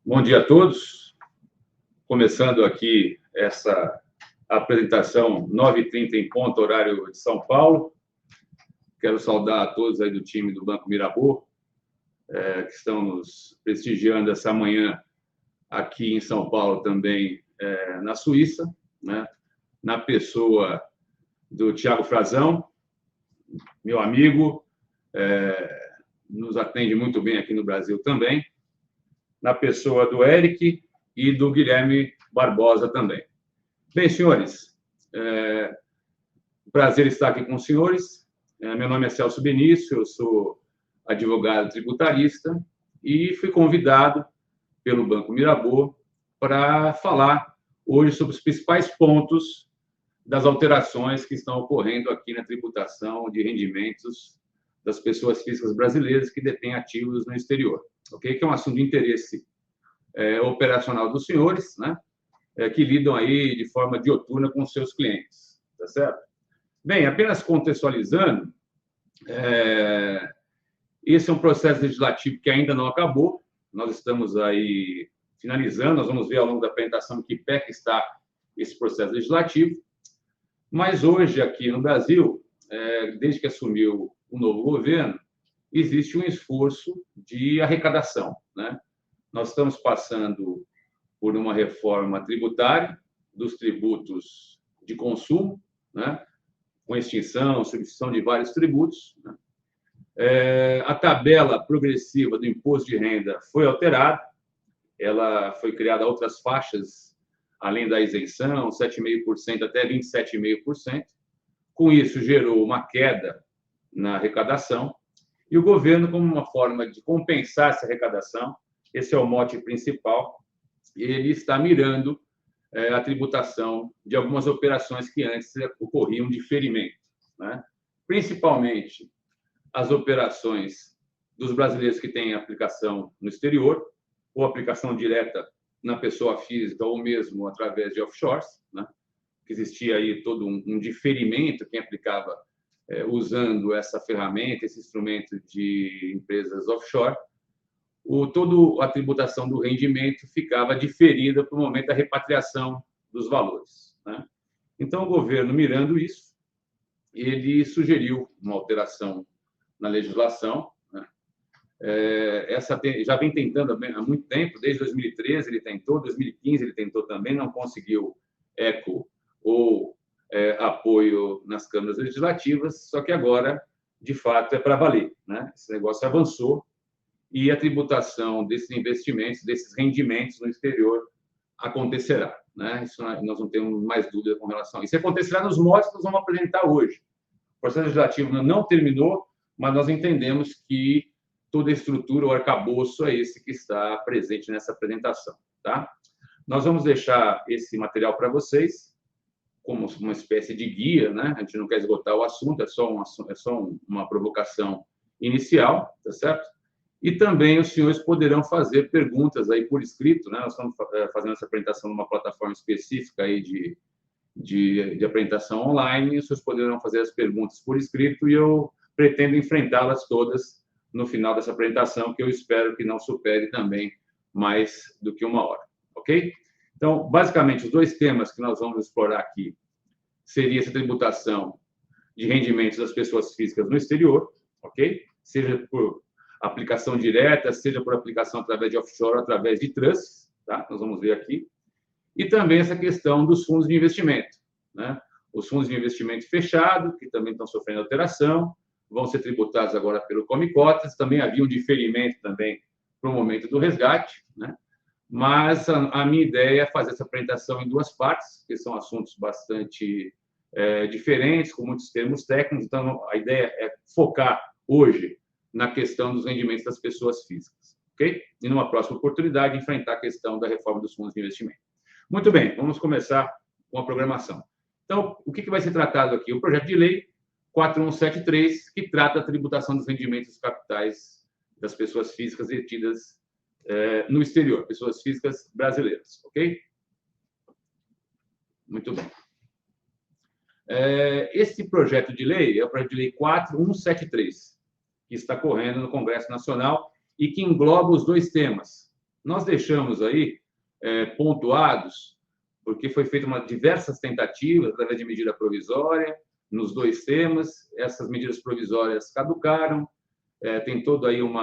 Bom dia a todos. Começando aqui essa apresentação 9h30 em ponto, horário de São Paulo. Quero saudar a todos aí do time do Banco Mirabaud, que estão nos prestigiando essa manhã aqui em São Paulo, também na Suíça, né? Na pessoa do Thiago Frazão, meu amigo, nos atende muito bem aqui no Brasil também, na pessoa do Eric e do Guilherme Barbosa também. Bem, senhores, prazer estar aqui com os senhores. Meu nome é Celso Benício, eu sou advogado tributarista e fui convidado pelo Banco Mirabaud para falar hoje sobre os principais pontos das alterações que estão ocorrendo aqui na tributação de rendimentos das pessoas físicas brasileiras que detêm ativos no exterior, ok? Que é um assunto de interesse operacional dos senhores, né? Que lidam aí de forma dioturna com os seus clientes, tá certo? Bem, apenas contextualizando, esse é um processo legislativo que ainda não acabou, nós estamos aí finalizando, nós vamos ver ao longo da apresentação que pé que está esse processo legislativo, mas hoje aqui no Brasil, desde que assumiu o novo governo, existe um esforço de arrecadação, né? Nós estamos passando por uma reforma tributária dos tributos de consumo, né? Com extinção, substituição de vários tributos, né? A tabela progressiva do imposto de renda foi alterada, ela foi criada outras faixas, além da isenção, 7,5% até 27,5%. Com isso, gerou uma queda na arrecadação, e o governo, como uma forma de compensar essa arrecadação, esse é o mote principal, ele está mirando a tributação de algumas operações que antes ocorriam de ferimento, né? Principalmente as operações dos brasileiros que têm aplicação no exterior, ou aplicação direta na pessoa física, ou mesmo através de offshores, né? Que existia aí todo um diferimento, quem aplicava usando essa ferramenta, esse instrumento de empresas offshore, toda a tributação do rendimento ficava diferida para o momento da repatriação dos valores, né? Então, o governo, mirando isso, ele sugeriu uma alteração na legislação, né? Já vem tentando há muito tempo, desde 2013 ele tentou, 2015 ele tentou também, não conseguiu eco ou apoio nas câmaras legislativas, só que agora, de fato, é para valer, né? Esse negócio avançou e a tributação desses investimentos, desses rendimentos no exterior acontecerá, né? Isso nós não temos mais dúvida com relação a isso. Acontecerá nos modos que nós vamos apresentar hoje. O processo legislativo não terminou, mas nós entendemos que toda a estrutura, o arcabouço é esse que está presente nessa apresentação, tá? Nós vamos deixar esse material para vocês como uma espécie de guia, né? A gente não quer esgotar o assunto, é só uma provocação inicial, tá certo? E também os senhores poderão fazer perguntas aí por escrito, né? Nós estamos fazendo essa apresentação numa plataforma específica aí de apresentação online, e os senhores poderão fazer as perguntas por escrito e eu pretendo enfrentá-las todas no final dessa apresentação, que eu espero que não supere também mais do que 1 hora, ok? Então, basicamente, os dois temas que nós vamos explorar aqui seria essa tributação de rendimentos das pessoas físicas no exterior, ok? Seja por aplicação direta, seja por aplicação através de offshore, através de trusts, tá? Nós vamos ver aqui. E também essa questão dos fundos de investimento, né? Os fundos de investimento fechado, que também estão sofrendo alteração, vão ser tributados agora pelo Come-Cotas, também havia um diferimento também para o momento do resgate, né? Mas a minha ideia é fazer essa apresentação em duas partes, que são assuntos bastante diferentes, com muitos termos técnicos, então a ideia é focar hoje na questão dos rendimentos das pessoas físicas, ok? E numa próxima oportunidade, enfrentar a questão da reforma dos fundos de investimento. Muito bem, vamos começar com a programação. Então, o que vai ser tratado aqui? O projeto de lei 4173, que trata a tributação dos rendimentos capitais das pessoas físicas detidas no exterior, pessoas físicas brasileiras, ok? Muito bem. Esse projeto de lei é o projeto de lei 4173, que está correndo no Congresso Nacional e que engloba os dois temas. nós deixamos aí pontuados, porque foi feita diversas tentativas através de medida provisória, nos 2 temas, essas medidas provisórias caducaram, tem todo aí um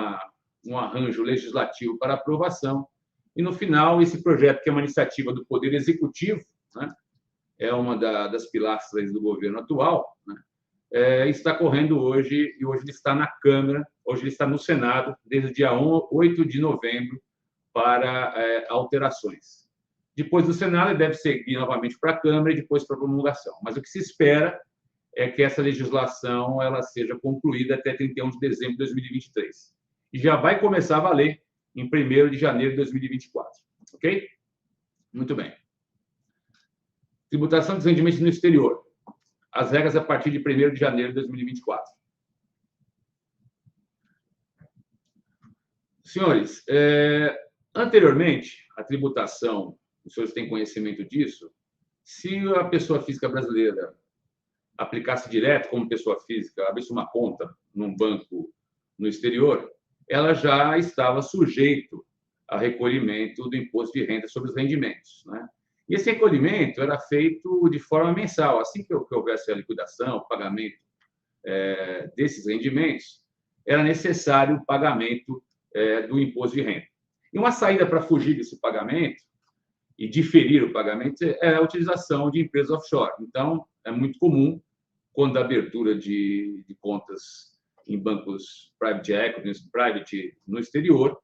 arranjo legislativo para aprovação, e, no final, esse projeto, que é uma iniciativa do Poder Executivo, né, é uma das pilastras do governo atual, né, está correndo hoje, e hoje ele está na Câmara, hoje ele está no Senado, desde o dia 8 de novembro, para alterações. Depois do Senado, ele deve seguir novamente para a Câmara e depois para a promulgação. Mas o que se espera é que essa legislação ela seja concluída até 31 de dezembro de 2023. E já vai começar a valer em 1º de janeiro de 2024. Ok? Muito bem. Tributação dos rendimentos no exterior. As regras a partir de 1º de janeiro de 2024. Senhores, anteriormente, a tributação, os senhores têm conhecimento disso, se a pessoa física brasileira aplicasse direto como pessoa física, abrisse uma conta num banco no exterior, ela já estava sujeito a recolhimento do imposto de renda sobre os rendimentos, né? E esse recolhimento era feito de forma mensal. Assim que houvesse a liquidação, o pagamento desses rendimentos, era necessário o pagamento do imposto de renda. E uma saída para fugir desse pagamento e diferir o pagamento é a utilização de empresas offshore. Então, é muito comum, quando a abertura de contas em bancos private equity, private no exterior,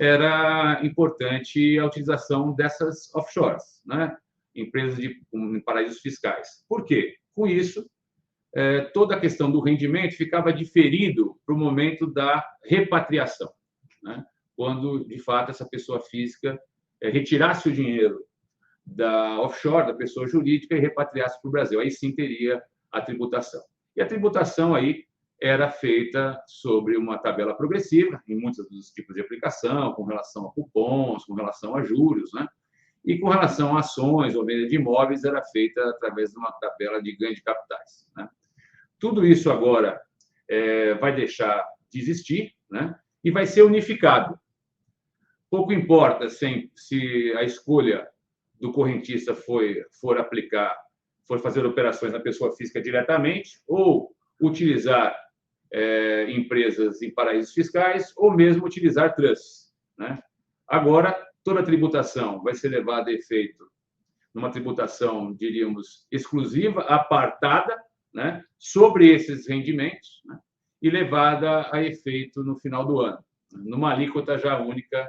era importante a utilização dessas offshores, né? Empresas em paraísos fiscais. Por quê? Com isso, toda a questão do rendimento ficava diferido para o momento da repatriação, né? Quando, de fato, essa pessoa física retirasse o dinheiro da offshore, da pessoa jurídica, e repatriasse para o Brasil. Aí sim teria a tributação. E a tributação aí era feita sobre uma tabela progressiva, em muitos dos tipos de aplicação, com relação a cupons, com relação a juros, né? E com relação a ações ou venda de imóveis, era feita através de uma tabela de ganho de capitais, né? Tudo isso agora vai deixar de existir, né? E vai ser unificado. Pouco importa se a escolha do correntista for fazer operações na pessoa física diretamente, ou utilizar empresas em paraísos fiscais, ou mesmo utilizar trusts, né? Agora, toda a tributação vai ser levada a efeito numa tributação, diríamos, exclusiva, apartada, né, sobre esses rendimentos, né, e levada a efeito no final do ano, numa alíquota já única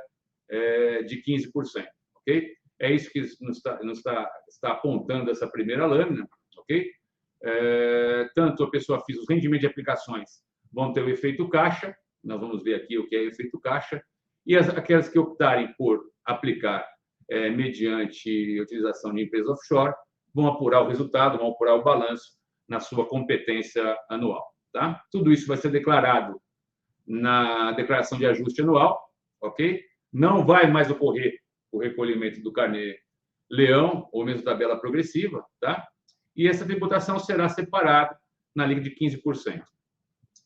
de 15%. Ok? É isso que nos está apontando essa primeira lâmina. Ok? Tanto a pessoa física, os rendimentos de aplicações vão ter o efeito caixa, nós vamos ver aqui o que é o efeito caixa, e aquelas que optarem por aplicar mediante utilização de empresas offshore vão apurar o resultado, vão apurar o balanço na sua competência anual. Tá? Tudo isso vai ser declarado na declaração de ajuste anual, ok? Não vai mais ocorrer o recolhimento do carnê-leão ou mesmo tabela progressiva, tá? E essa tributação será separada na liga de 15%.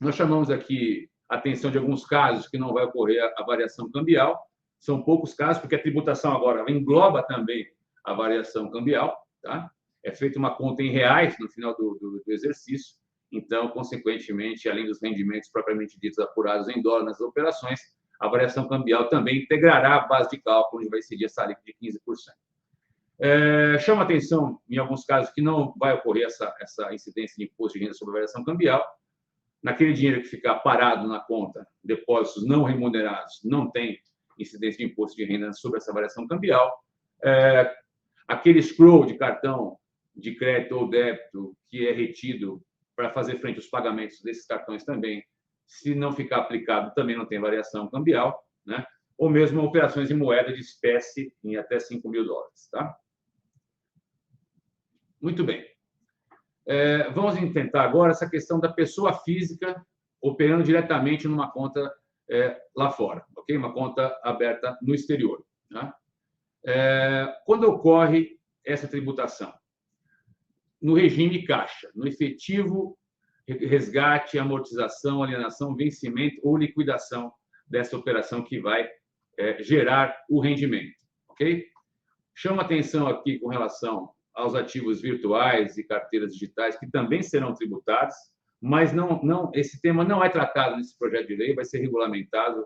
Nós chamamos aqui a atenção de alguns casos que não vai ocorrer a variação cambial. São poucos casos, porque a tributação agora engloba também a variação cambial, tá? É feita uma conta em reais no final do exercício. Então, consequentemente, além dos rendimentos propriamente ditos apurados em dólar nas operações, a variação cambial também integrará a base de cálculo, onde vai seguir essa alíquota de 15%. Chama atenção, em alguns casos, que não vai ocorrer essa incidência de imposto de renda sobre a variação cambial. Naquele dinheiro que ficar parado na conta, depósitos não remunerados, não tem incidência de imposto de renda sobre essa variação cambial. Aquele scroll de cartão de crédito ou débito que é retido para fazer frente aos pagamentos desses cartões também, se não ficar aplicado, também não tem variação cambial, né? Ou mesmo operações em moeda de espécie em até $5 mil, tá? Muito bem. Vamos tentar agora essa questão da pessoa física operando diretamente numa conta lá fora, ok? Uma conta aberta no exterior, tá? Quando ocorre essa tributação? No regime caixa, no efetivo resgate, amortização, alienação, vencimento ou liquidação dessa operação que vai gerar o rendimento, ok? Chama atenção aqui com relação aos ativos virtuais e carteiras digitais, que também serão tributados, mas esse tema não é tratado nesse projeto de lei, vai ser regulamentado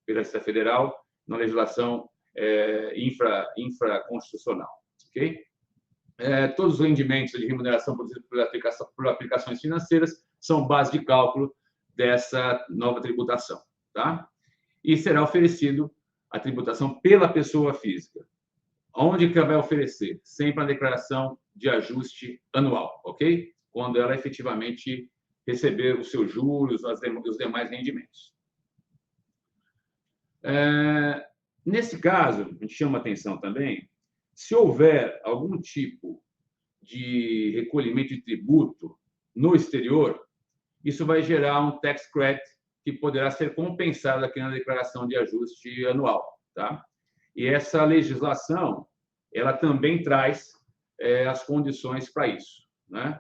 pela Receita Federal na legislação infraconstitucional, ok? Todos os rendimentos de remuneração produzidos por aplicações financeiras são base de cálculo dessa nova tributação, tá? E será oferecido a tributação pela pessoa física. Onde que ela vai oferecer? Sempre a declaração de ajuste anual, ok? Quando ela efetivamente receber os seus juros, os demais rendimentos. Nesse caso, a gente chama atenção também, se houver algum tipo de recolhimento de tributo no exterior, isso vai gerar um tax credit que poderá ser compensado aqui na declaração de ajuste anual, tá? E essa legislação, ela também traz as condições para isso, né?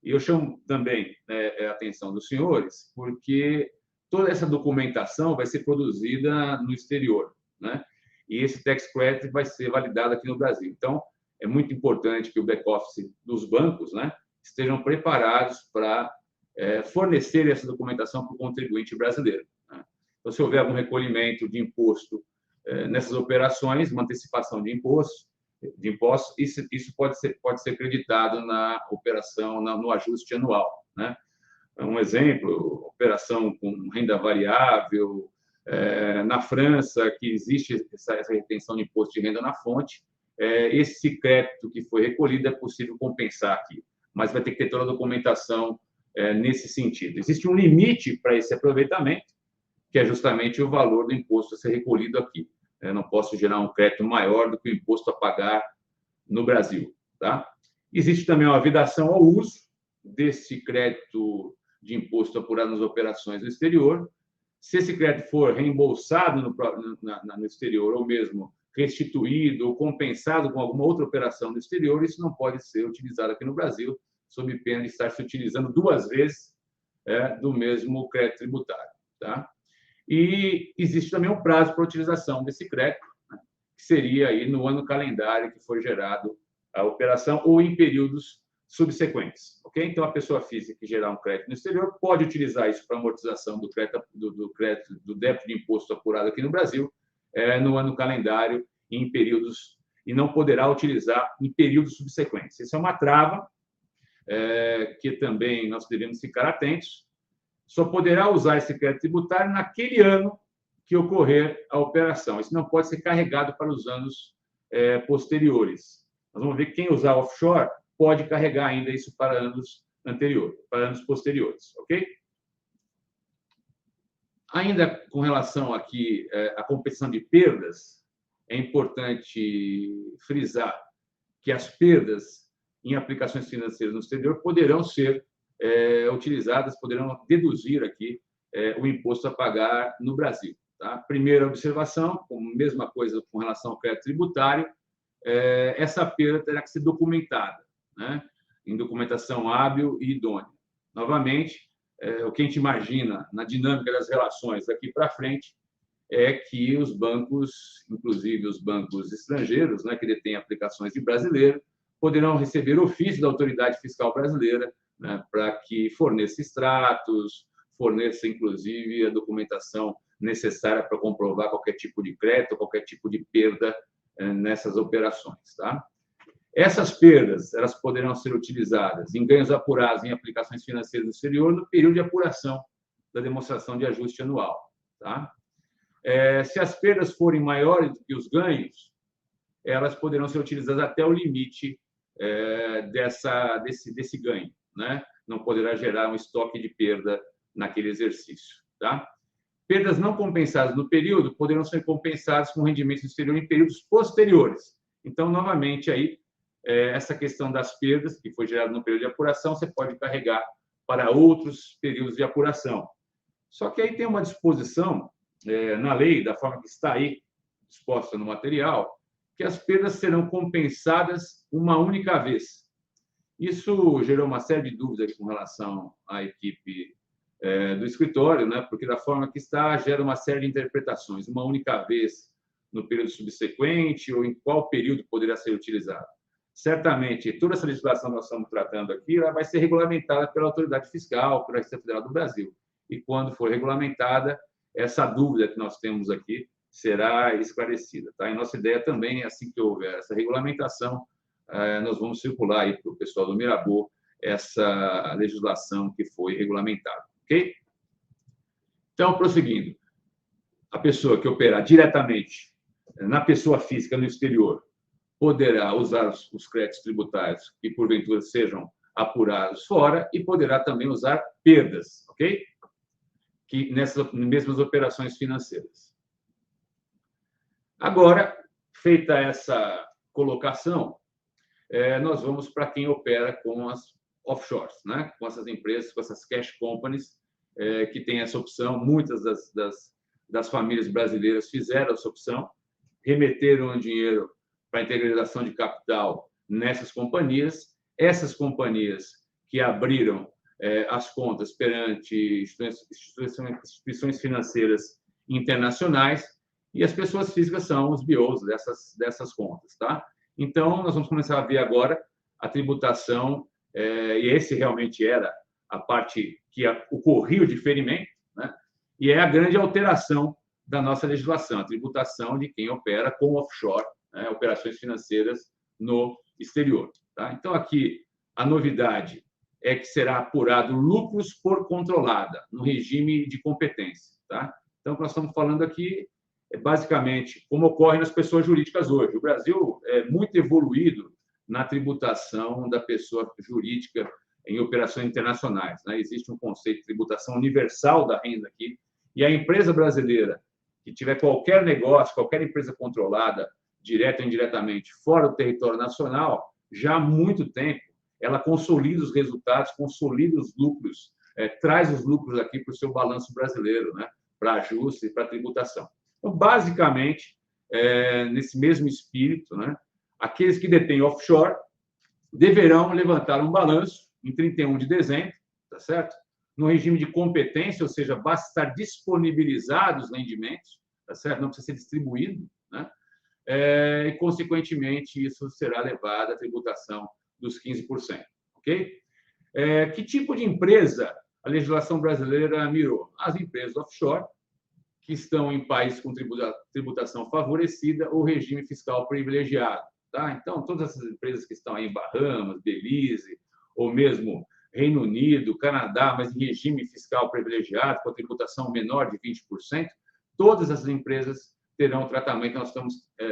E eu chamo também a atenção dos senhores, porque toda essa documentação vai ser produzida no exterior, né? E esse tax credit vai ser validado aqui no Brasil. Então, é muito importante que o back-office dos bancos, né, estejam preparados para fornecer essa documentação para o contribuinte brasileiro, né? Então, se houver algum recolhimento de imposto nessas operações, uma antecipação de impostos, isso pode ser creditado na operação, no ajuste anual, né? Um exemplo, operação com renda variável, na França, que existe essa retenção de imposto de renda na fonte, esse crédito que foi recolhido é possível compensar aqui, mas vai ter que ter toda a documentação nesse sentido. Existe um limite para esse aproveitamento, que é justamente o valor do imposto a ser recolhido aqui. Eu não posso gerar um crédito maior do que o imposto a pagar no Brasil, tá? Existe também uma vedação ao uso desse crédito de imposto apurado nas operações no exterior. Se esse crédito for reembolsado no exterior, ou mesmo restituído ou compensado com alguma outra operação no exterior, isso não pode ser utilizado aqui no Brasil, sob pena de estar se utilizando duas vezes do mesmo crédito tributário, tá? E existe também um prazo para a utilização desse crédito, né, que seria aí no ano calendário que foi gerado a operação ou em períodos subsequentes, ok? Então, a pessoa física que gerar um crédito no exterior pode utilizar isso para amortização do débito de imposto apurado aqui no Brasil no ano calendário e em períodos, e não poderá utilizar em períodos subsequentes. Isso é uma trava que também nós devemos ficar atentos. Só poderá usar esse crédito tributário naquele ano que ocorrer a operação. Isso não pode ser carregado para os anos posteriores. Nós vamos ver que quem usar offshore pode carregar ainda isso para anos anteriores, para anos posteriores, ok? Ainda com relação aqui à compensação de perdas, é importante frisar que as perdas em aplicações financeiras no exterior poderão ser utilizadas, poderão deduzir aqui o imposto a pagar no Brasil, tá? Primeira observação, mesma coisa com relação ao crédito tributário, essa perda terá que ser documentada, né, em documentação hábil e idônea. Novamente, o que a gente imagina na dinâmica das relações daqui para frente é que os bancos, inclusive os bancos estrangeiros, né, que detêm aplicações de brasileiro, poderão receber ofício da autoridade fiscal brasileira, né, para que forneça extratos, forneça, inclusive, a documentação necessária para comprovar qualquer tipo de crédito, qualquer tipo de perda nessas operações, tá? Essas perdas, elas poderão ser utilizadas em ganhos apurados em aplicações financeiras no exterior no período de apuração da demonstração de ajuste anual, tá? Se as perdas forem maiores do que os ganhos, elas poderão ser utilizadas até o limite desse ganho, né? Não poderá gerar um estoque de perda naquele exercício, tá? Perdas não compensadas no período poderão ser compensadas com rendimentos no exterior em períodos posteriores. Então, novamente, aí, essa questão das perdas, que foi gerada no período de apuração, você pode carregar para outros períodos de apuração. Só que aí tem uma disposição na lei, da forma que está aí exposta no material, que as perdas serão compensadas uma única vez. Isso gerou uma série de dúvidas com relação à equipe do escritório, né? Porque da forma que está, gera uma série de interpretações. Uma única vez no período subsequente ou em qual período poderá ser utilizado. Certamente, toda essa legislação que nós estamos tratando aqui, ela vai ser regulamentada pela autoridade fiscal, pela Receita Federal do Brasil. E quando for regulamentada, essa dúvida que nós temos aqui será esclarecida. Tá? E nossa ideia também é, assim que houver essa regulamentação, nós vamos circular aí para o pessoal do Mirabeau essa legislação que foi regulamentada. Ok? Então, prosseguindo, a pessoa que operar diretamente na pessoa física no exterior poderá usar os créditos tributários que, porventura, sejam apurados fora e poderá também usar perdas, ok? Que nessas mesmas operações financeiras. Agora, feita essa colocação, nós vamos para quem opera com as offshores, né? Com essas empresas, com essas cash companies, que tem essa opção. Muitas das famílias brasileiras fizeram essa opção, remeteram o dinheiro para a integralização de capital nessas companhias. Essas companhias que abriram as contas perante instituições financeiras internacionais, e as pessoas físicas são os BOs dessas contas. Tá? Então, nós vamos começar a ver agora a tributação, e esse realmente era a parte que ocorria o diferimento, né? E é a grande alteração da nossa legislação, a tributação de quem opera com offshore, né? Operações financeiras no exterior. Tá? Então, aqui, a novidade é que será apurado lucros por controlada, no regime de competência. Tá? Então, o que nós estamos falando aqui é basicamente como ocorre nas pessoas jurídicas hoje. O Brasil é muito evoluído na tributação da pessoa jurídica em operações internacionais. Né? Existe um conceito de tributação universal da renda aqui, e a empresa brasileira que tiver qualquer negócio, qualquer empresa controlada, direta ou indiretamente, fora do território nacional, já há muito tempo, ela consolida os resultados, consolida os lucros, traz os lucros aqui para o seu balanço brasileiro, né? Para ajuste e para tributação. Então, basicamente, nesse mesmo espírito, né? Aqueles que detêm offshore deverão levantar um balanço em 31 de dezembro, tá certo? No regime de competência, ou seja, basta estar disponibilizados os rendimentos, tá certo? Não precisa ser distribuído, né? E, consequentemente, isso será levado à tributação dos 15%, ok? Que tipo de empresa a legislação brasileira mirou? As empresas offshore, que estão em países com tributação favorecida ou regime fiscal privilegiado. Tá? Então, todas essas empresas que estão aí em Bahamas, Belize, ou mesmo Reino Unido, Canadá, mas em regime fiscal privilegiado, com a tributação menor de 20%, todas essas empresas terão o tratamento que nós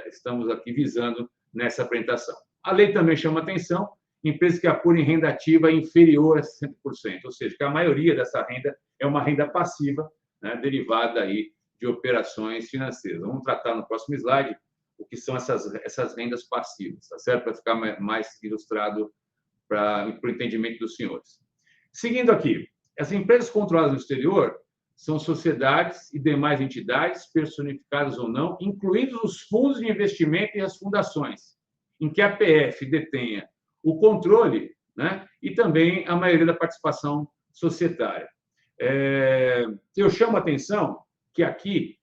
estamos aqui visando nessa apresentação. A lei também chama atenção empresas que apurem renda ativa inferior a 60%, ou seja, que a maioria dessa renda é uma renda passiva, né, derivada aí de operações financeiras. Vamos tratar no próximo slide o que são essas rendas passivas, tá certo? Para ficar mais ilustrado para o entendimento dos senhores. Seguindo aqui, as empresas controladas no exterior são sociedades e demais entidades, personificadas ou não, incluídos os fundos de investimento e as fundações, em que a PF detenha o controle, né, e também a maioria da participação societária. Eu chamo a atenção que aqui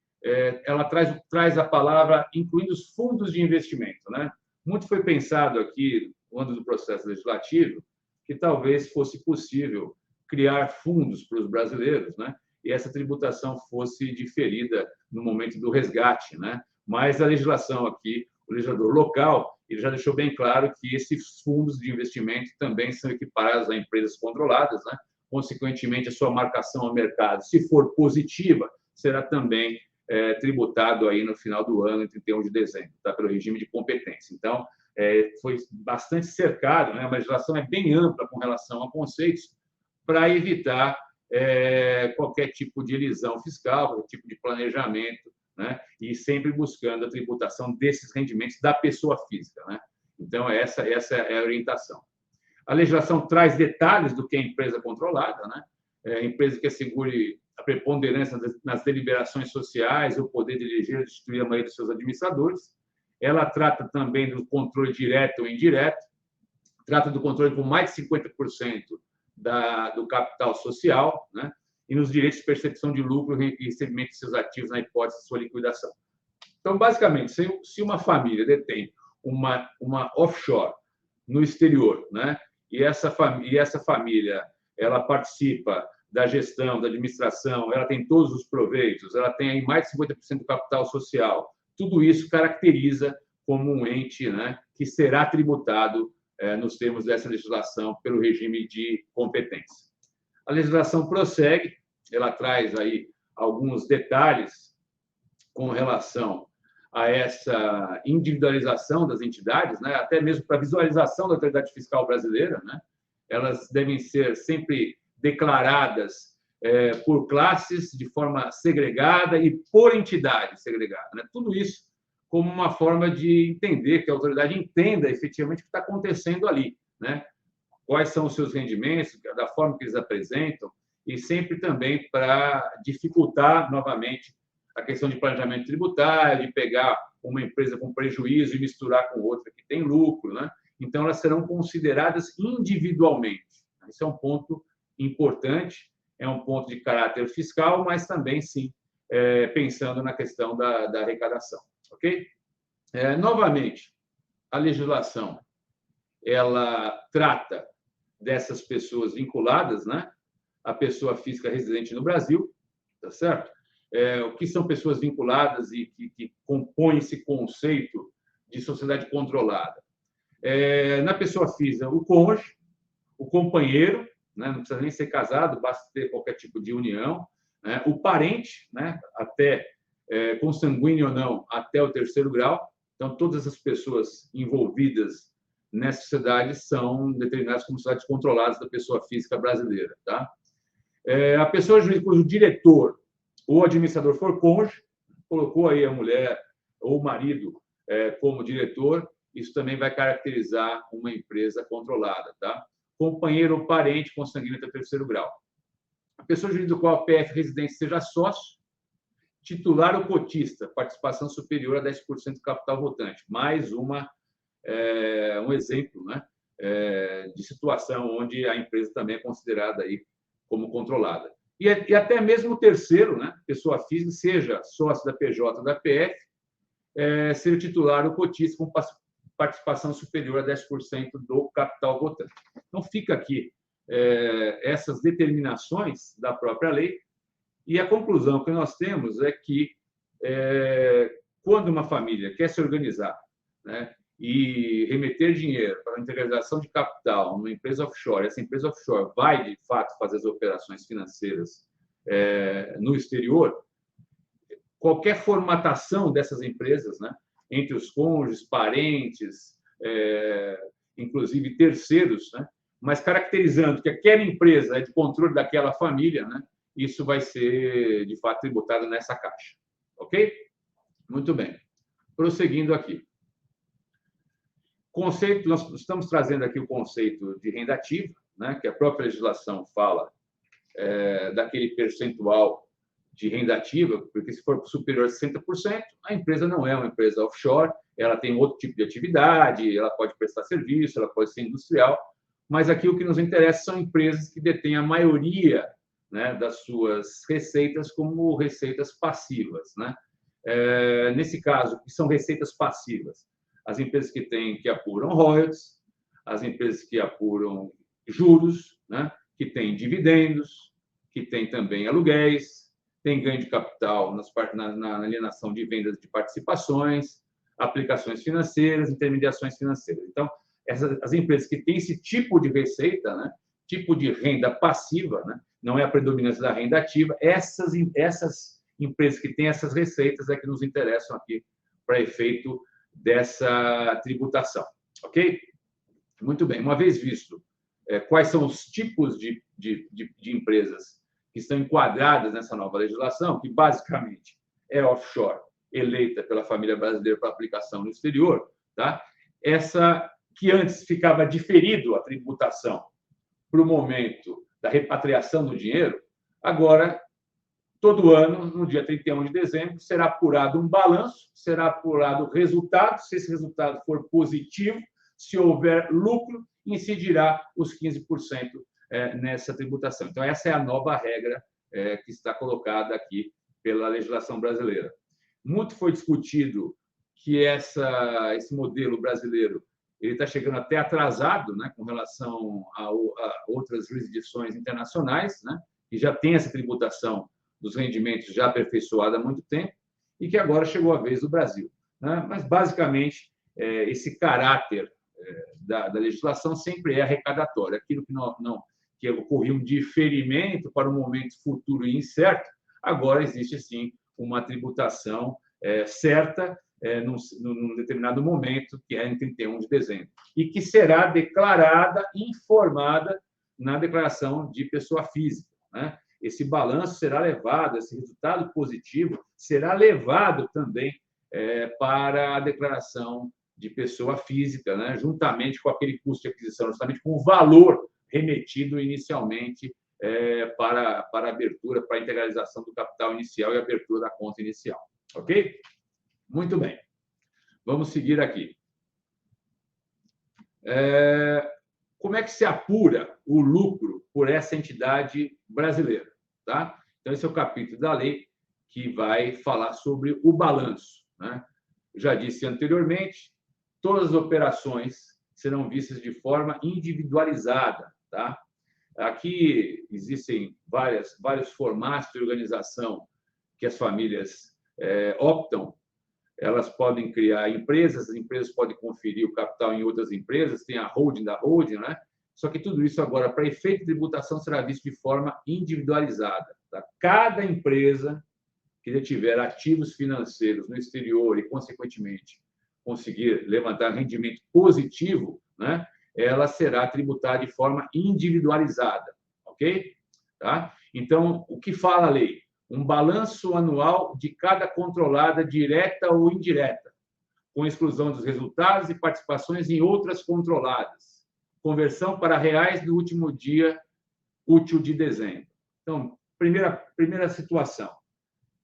ela traz a palavra incluindo os fundos de investimento. Né? Muito foi pensado aqui, no âmbito do processo legislativo, que talvez fosse possível criar fundos para os brasileiros, né? E essa tributação fosse diferida no momento do resgate. Né? Mas a legislação aqui, o legislador local, ele já deixou bem claro que esses fundos de investimento também são equiparados a empresas controladas, né? Consequentemente, a sua marcação ao mercado, se for positiva, será também tributado aí no final do ano, em 31 de dezembro, tá? Pelo regime de competência. Então, foi bastante cercado, né? A legislação é bem ampla com relação a conceitos para evitar qualquer tipo de elisão fiscal, qualquer tipo de planejamento, né? E sempre buscando a tributação desses rendimentos da pessoa física. Né? Então, essa é a orientação. A legislação traz detalhes do que é empresa controlada, né? Empresa que assegure a preponderância nas deliberações sociais, o poder de eleger e destituir a maioria dos seus administradores. Ela trata também do controle direto ou indireto, trata do controle por mais de 50% do capital social, né? E nos direitos de percepção de lucro e recebimento de seus ativos na hipótese de sua liquidação. Então, basicamente, se uma família detém uma offshore no exterior, né? E essa família ela participa da gestão, da administração, ela tem todos os proveitos, ela tem aí mais de 50% do capital social. Tudo isso caracteriza como um ente, né, que será tributado nos termos dessa legislação pelo regime de competência. A legislação prossegue, ela traz aí alguns detalhes com relação a essa individualização das entidades, né? Até mesmo para visualização da autoridade fiscal brasileira, né? Elas devem ser sempre declaradas por classes de forma segregada e por entidade segregada, né? Tudo isso como uma forma de entender, que a autoridade entenda efetivamente o que está acontecendo ali, né? Quais são os seus rendimentos, da forma que eles apresentam, e sempre também para dificultar novamente a questão de planejamento tributário, de pegar uma empresa com prejuízo e misturar com outra que tem lucro, né? Então, elas serão consideradas individualmente. Esse é um ponto importante, é um ponto de caráter fiscal, mas também, sim, pensando na questão da arrecadação. Ok? Novamente, a legislação ela trata dessas pessoas vinculadas, né? A pessoa física residente no Brasil, tá certo? O que são pessoas vinculadas e que compõem esse conceito de sociedade controlada. Na pessoa física, o cônjuge, o companheiro, né? Não precisa nem ser casado, basta ter qualquer tipo de união, né? O parente, né? Até consanguíneo ou não, até o terceiro grau. Então, todas as pessoas envolvidas nessa sociedade são determinadas como sociedades controladas da pessoa física brasileira, tá? A pessoa jurídica cujo diretor ou administrador for cônjuge, colocou aí a mulher ou o marido como diretor, isso também vai caracterizar uma empresa controlada, tá? Companheiro ou parente consanguíneo até terceiro grau. A pessoa jurídica do qual a PF residência seja sócio, titular ou cotista, participação superior a 10% do capital votante. Mais um exemplo, né, de situação onde a empresa também é considerada aí como controlada. E até mesmo o terceiro, né, pessoa física, seja sócio da PJ ou da PF, ser o titular ou cotista com participação superior a 10% do capital votante. Então, fica aqui essas determinações da própria lei, e a conclusão que nós temos é que, quando uma família quer se organizar, né, e remeter dinheiro para a integração de capital numa empresa offshore, essa empresa offshore vai, de fato, fazer as operações financeiras no exterior, qualquer formatação dessas empresas, né, entre os cônjuges, parentes, inclusive terceiros, né, mas caracterizando que aquela empresa é de controle daquela família, né, isso vai ser, de fato, tributado nessa caixa. Ok? Muito bem. Prosseguindo aqui. Conceito, nós estamos trazendo aqui o conceito de renda ativa, né, que a própria legislação fala daquele percentual de renda ativa, porque se for superior a 60%, a empresa não é uma empresa offshore, ela tem outro tipo de atividade, ela pode prestar serviço, ela pode ser industrial, mas aqui o que nos interessa são empresas que detêm a maioria, né, das suas receitas como receitas passivas, né? Nesse caso, que são receitas passivas, as empresas que apuram royalties, as empresas que apuram juros, né, que têm dividendos, que têm também aluguéis, tem ganho de capital na alienação de vendas de participações, aplicações financeiras, intermediações financeiras. Então, as empresas que têm esse tipo de receita, né, tipo de renda passiva, né, não é a predominância da renda ativa, essas empresas que têm essas receitas é que nos interessam aqui para efeito dessa tributação. Ok? Muito bem. Uma vez visto quais são os tipos de empresas que estão enquadradas nessa nova legislação, que basicamente é offshore, eleita pela família brasileira para aplicação no exterior, tá? Essa que antes ficava diferido a tributação para o momento da repatriação do dinheiro, agora, todo ano, no dia 31 de dezembro, será apurado um balanço, será apurado o resultado, se esse resultado for positivo, se houver lucro, incidirá os 15% nessa tributação. Então, essa é a nova regra que está colocada aqui pela legislação brasileira. Muito foi discutido que esse modelo brasileiro ele está chegando até atrasado, né, com relação a outras jurisdições internacionais, né, que já tem essa tributação dos rendimentos já aperfeiçoada há muito tempo e que agora chegou a vez do Brasil, né? Mas, basicamente, esse caráter da legislação sempre é arrecadatório. Aquilo que ocorria um diferimento para um momento futuro e incerto, agora existe, sim, uma tributação certa num determinado momento, que é em 31 de dezembro, e que será declarada, informada na declaração de pessoa física, né? Esse balanço será levado, esse resultado positivo será levado também para a declaração de pessoa física, né? Juntamente com aquele custo de aquisição, justamente com o valor remetido inicialmente para a abertura, para a integralização do capital inicial e abertura da conta inicial. Ok? Muito bem. Vamos seguir aqui. Como é que se apura o lucro por essa entidade brasileira? Tá? Então, esse é o capítulo da lei que vai falar sobre o balanço, né? Eu já disse anteriormente, todas as operações serão vistas de forma individualizada. Tá? Aqui existem vários formatos de organização que as famílias optam. Elas podem criar empresas, as empresas podem conferir o capital em outras empresas, tem a holding da holding, né? Só que tudo isso agora, para efeito de tributação, será visto de forma individualizada. Tá? Cada empresa que tiver ativos financeiros no exterior e, consequentemente, conseguir levantar rendimento positivo, né? Ela será tributada de forma individualizada, ok? Tá? Então, o que fala a lei? Um balanço anual de cada controlada, direta ou indireta, com exclusão dos resultados e participações em outras controladas. Conversão para reais no último dia útil de dezembro. Então, primeira situação.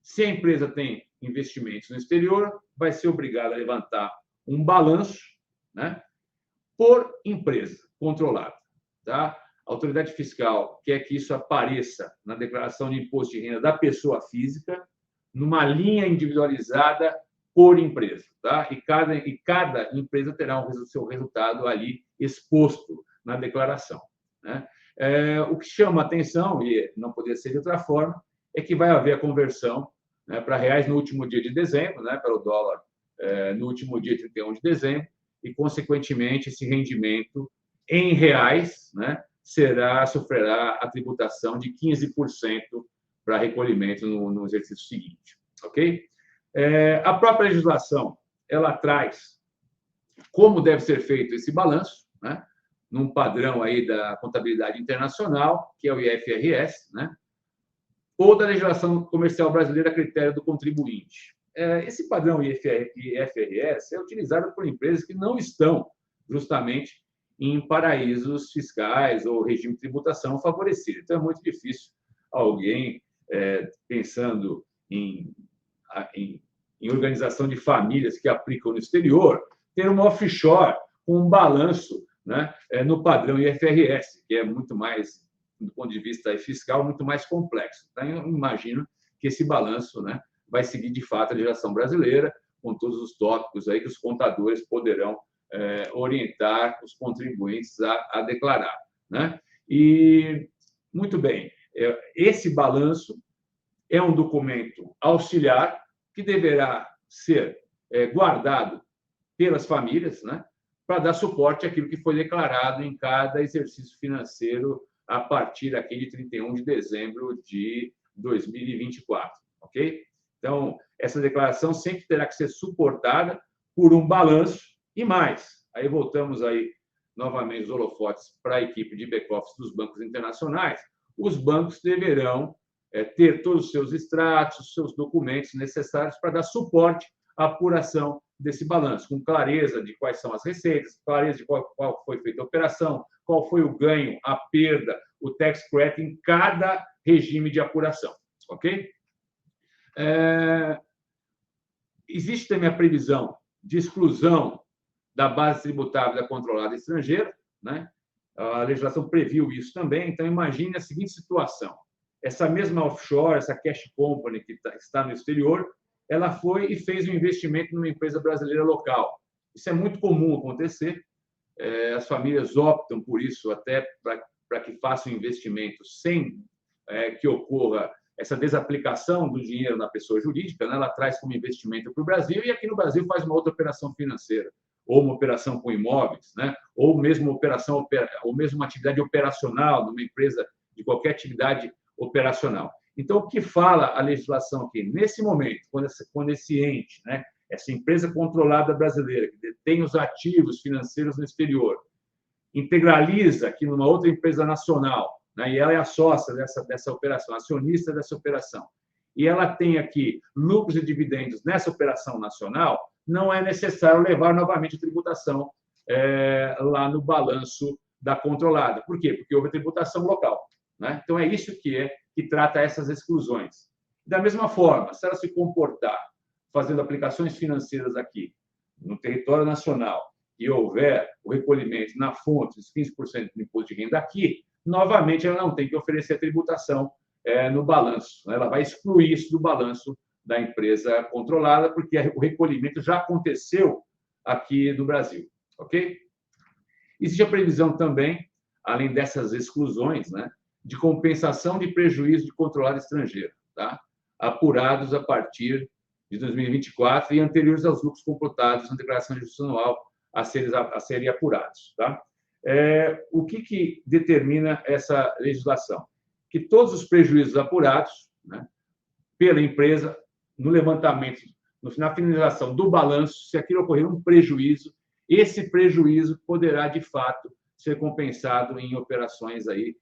Se a empresa tem investimentos no exterior, vai ser obrigada a levantar um balanço, né, por empresa controlada. Tá? A autoridade fiscal quer que isso apareça na declaração de imposto de renda da pessoa física, numa linha individualizada por empresa. Tá? E cada empresa terá o seu resultado ali exposto na declaração. Né? O que chama a atenção, e não poderia ser de outra forma, é que vai haver a conversão, né, para reais no último dia de dezembro, né, para o dólar no último dia 31 de dezembro, e, consequentemente, esse rendimento em reais, né, sofrerá a tributação de 15% para recolhimento no exercício seguinte. Ok? A própria legislação ela traz como deve ser feito esse balanço, né, num padrão aí da contabilidade internacional, que é o IFRS, né, ou da legislação comercial brasileira a critério do contribuinte. Esse padrão IFRS é utilizado por empresas que não estão justamente em paraísos fiscais ou regime de tributação favorecido. Então, é muito difícil alguém, pensando em organização de famílias que aplicam no exterior, ter uma offshore com um balanço, né, no padrão IFRS, que é muito mais, do ponto de vista fiscal, muito mais complexo. Então, eu imagino que esse balanço, né, vai seguir, de fato, a legislação brasileira, com todos os tópicos aí que os contadores poderão orientar os contribuintes a declarar. Né? E, muito bem, esse balanço é um documento auxiliar que deverá ser guardado pelas famílias, né, para dar suporte àquilo que foi declarado em cada exercício financeiro a partir aqui de 31 de dezembro de 2024, ok? Então, essa declaração sempre terá que ser suportada por um balanço e mais. Aí voltamos aí novamente os holofotes para a equipe de back-office dos bancos internacionais. Os bancos deverão ter todos os seus extratos, os seus documentos necessários para dar suporte à apuração desse balanço, com clareza de quais são as receitas, clareza de qual foi feita a operação, qual foi o ganho, a perda, o tax credit em cada regime de apuração. Ok? Existe também a previsão de exclusão da base tributável da controlada estrangeira, né? A legislação previu isso também. Então, imagine a seguinte situação. Essa mesma offshore, essa cash company que está no exterior, ela foi e fez um investimento numa empresa brasileira local. Isso é muito comum acontecer. As famílias optam por isso até para que façam investimento sem que ocorra essa desaplicação do dinheiro na pessoa jurídica, né? Ela traz como investimento para o Brasil e aqui no Brasil faz uma outra operação financeira, ou uma operação com imóveis, né? Ou mesmo uma atividade operacional numa empresa de qualquer atividade operacional. Então, o que fala a legislação aqui? Nesse momento, quando esse ente, né, essa empresa controlada brasileira, que detém os ativos financeiros no exterior, integraliza aqui numa outra empresa nacional, né, e ela é a sócia dessa operação, acionista dessa operação, e ela tem aqui lucros e dividendos nessa operação nacional, não é necessário levar novamente a tributação lá no balanço da controlada. Por quê? Porque houve a tributação local, né? Então, é isso que trata essas exclusões. Da mesma forma, se ela se comportar fazendo aplicações financeiras aqui, no território nacional, e houver o recolhimento na fonte dos 15% do imposto de renda aqui, novamente ela não tem que oferecer a tributação no balanço. Ela vai excluir isso do balanço da empresa controlada, porque o recolhimento já aconteceu aqui no Brasil. Ok? Existe a previsão também, além dessas exclusões, né, de compensação de prejuízo de controlado estrangeiro, tá? Apurados a partir de 2024 e anteriores aos lucros computados na declaração de justiça anual a serem apurados. Tá? O que determina essa legislação? Que todos os prejuízos apurados, né, pela empresa, no levantamento, na finalização do balanço, se aquilo ocorrer um prejuízo, esse prejuízo poderá, de fato, ser compensado em operações aí,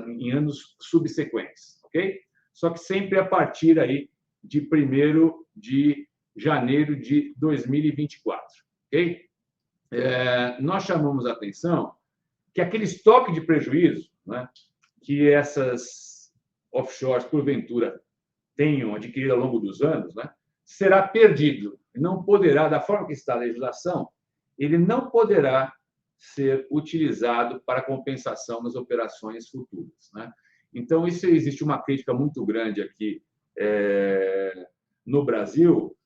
em anos subsequentes, ok? Só que sempre a partir aí de 1º de janeiro de 2024, ok? Nós chamamos a atenção que aquele estoque de prejuízo, né, que essas offshores, porventura, tenham adquirido ao longo dos anos, né, será perdido. Não poderá, da forma que está a legislação, ele não poderá ser utilizado para compensação nas operações futuras, né? Então, existe uma crítica muito grande aqui no Brasil,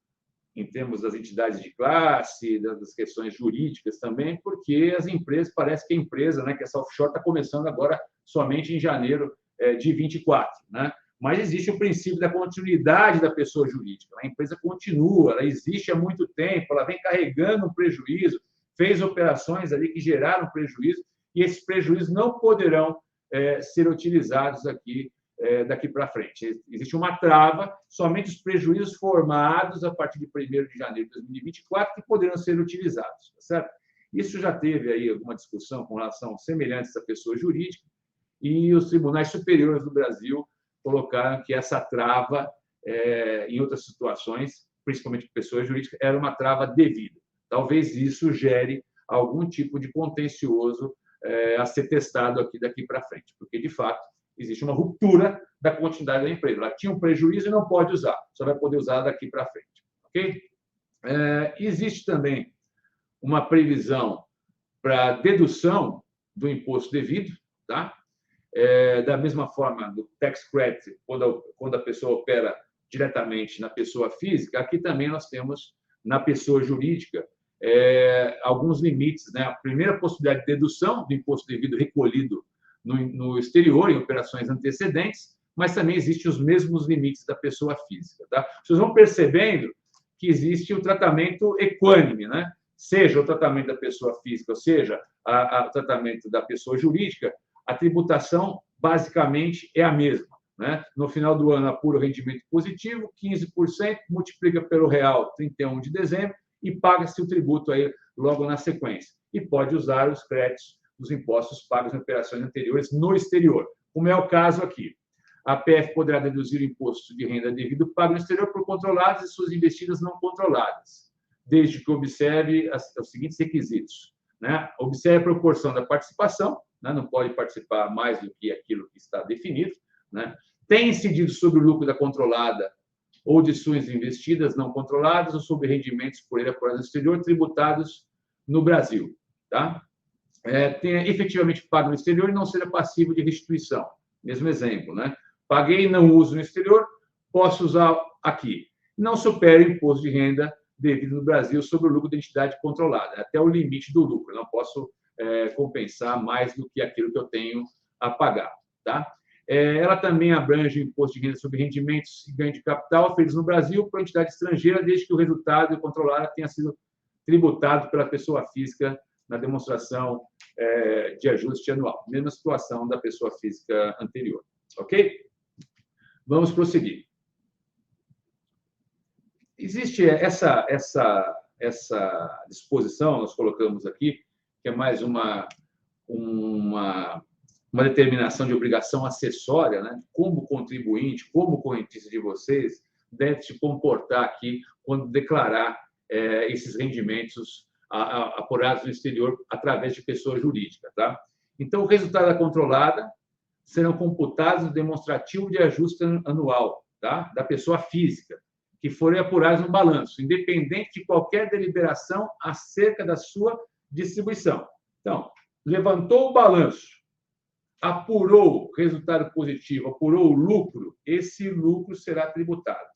em termos das entidades de classe, das questões jurídicas também, porque as empresas, parece que a empresa, né, que essa offshore está começando agora somente em janeiro de 24, né? Mas existe o princípio da continuidade da pessoa jurídica. A empresa continua, ela existe há muito tempo, ela vem carregando um prejuízo, fez operações ali que geraram prejuízo, e esses prejuízos não poderão ser utilizados daqui para frente. Existe uma trava, somente os prejuízos formados a partir de 1º de janeiro de 2024 que poderão ser utilizados, certo? Isso já teve aí alguma discussão com relação semelhantes à pessoa jurídica, e os tribunais superiores do Brasil colocaram que essa trava, em outras situações, principalmente pessoa jurídica, era uma trava devida. Talvez isso gere algum tipo de contencioso a ser testado daqui para frente, porque, de fato, existe uma ruptura da continuidade da empresa. Ela tinha um prejuízo e não pode usar, só vai poder usar daqui para frente. Ok? Existe também uma previsão para dedução do imposto devido, tá? Da mesma forma, do tax credit, quando a pessoa opera diretamente na pessoa física, aqui também nós temos, na pessoa jurídica, alguns limites, né? A primeira possibilidade de dedução do imposto devido recolhido no exterior, em operações antecedentes, mas também existem os mesmos limites da pessoa física. Tá? Vocês vão percebendo que existe o tratamento equânime, né? Seja o tratamento da pessoa física, ou seja, o tratamento da pessoa jurídica, a tributação basicamente é a mesma, né? No final do ano, apura o rendimento positivo, 15%, multiplica pelo real, 31 de dezembro, e paga-se o tributo aí logo na sequência. E pode usar os créditos dos impostos pagos em operações anteriores no exterior, como é o caso aqui. A PF poderá deduzir o imposto de renda devido pago no exterior por controladas e suas investidas não controladas, desde que observe os seguintes requisitos, né? Observe a proporção da participação, né? Não pode participar mais do que aquilo que está definido, né? Tem incidido sobre o lucro da controlada ou de suas investidas não controladas ou sobre rendimentos por ele apurados no exterior tributados no Brasil, tá? Tenha efetivamente pago no exterior e não seja passivo de restituição. Mesmo exemplo, né? Paguei e não uso no exterior, posso usar aqui. não supere o imposto de renda devido no Brasil sobre o lucro de entidade controlada, até o limite do lucro. Eu não posso compensar mais do que aquilo que eu tenho a pagar. Tá? Ela também abrange o imposto de renda sobre rendimentos e ganho de capital feitos no Brasil por entidade estrangeira, desde que o resultado controlado tenha sido tributado pela pessoa física na demonstração de ajuste anual. Mesma situação da pessoa física anterior. Ok? Vamos prosseguir. Existe essa disposição, nós colocamos aqui, que é mais uma determinação de obrigação acessória, né? Como o contribuinte, como o correntista de vocês, deve se comportar aqui quando declarar esses rendimentos apurados no exterior através de pessoa jurídica. Tá? Então, o resultado da controlada serão computados no demonstrativo de ajuste anual, tá? Da pessoa física, que forem apurados no balanço, independente de qualquer deliberação acerca da sua distribuição. Então, levantou o balanço, apurou o resultado positivo, apurou o lucro, esse lucro será tributado.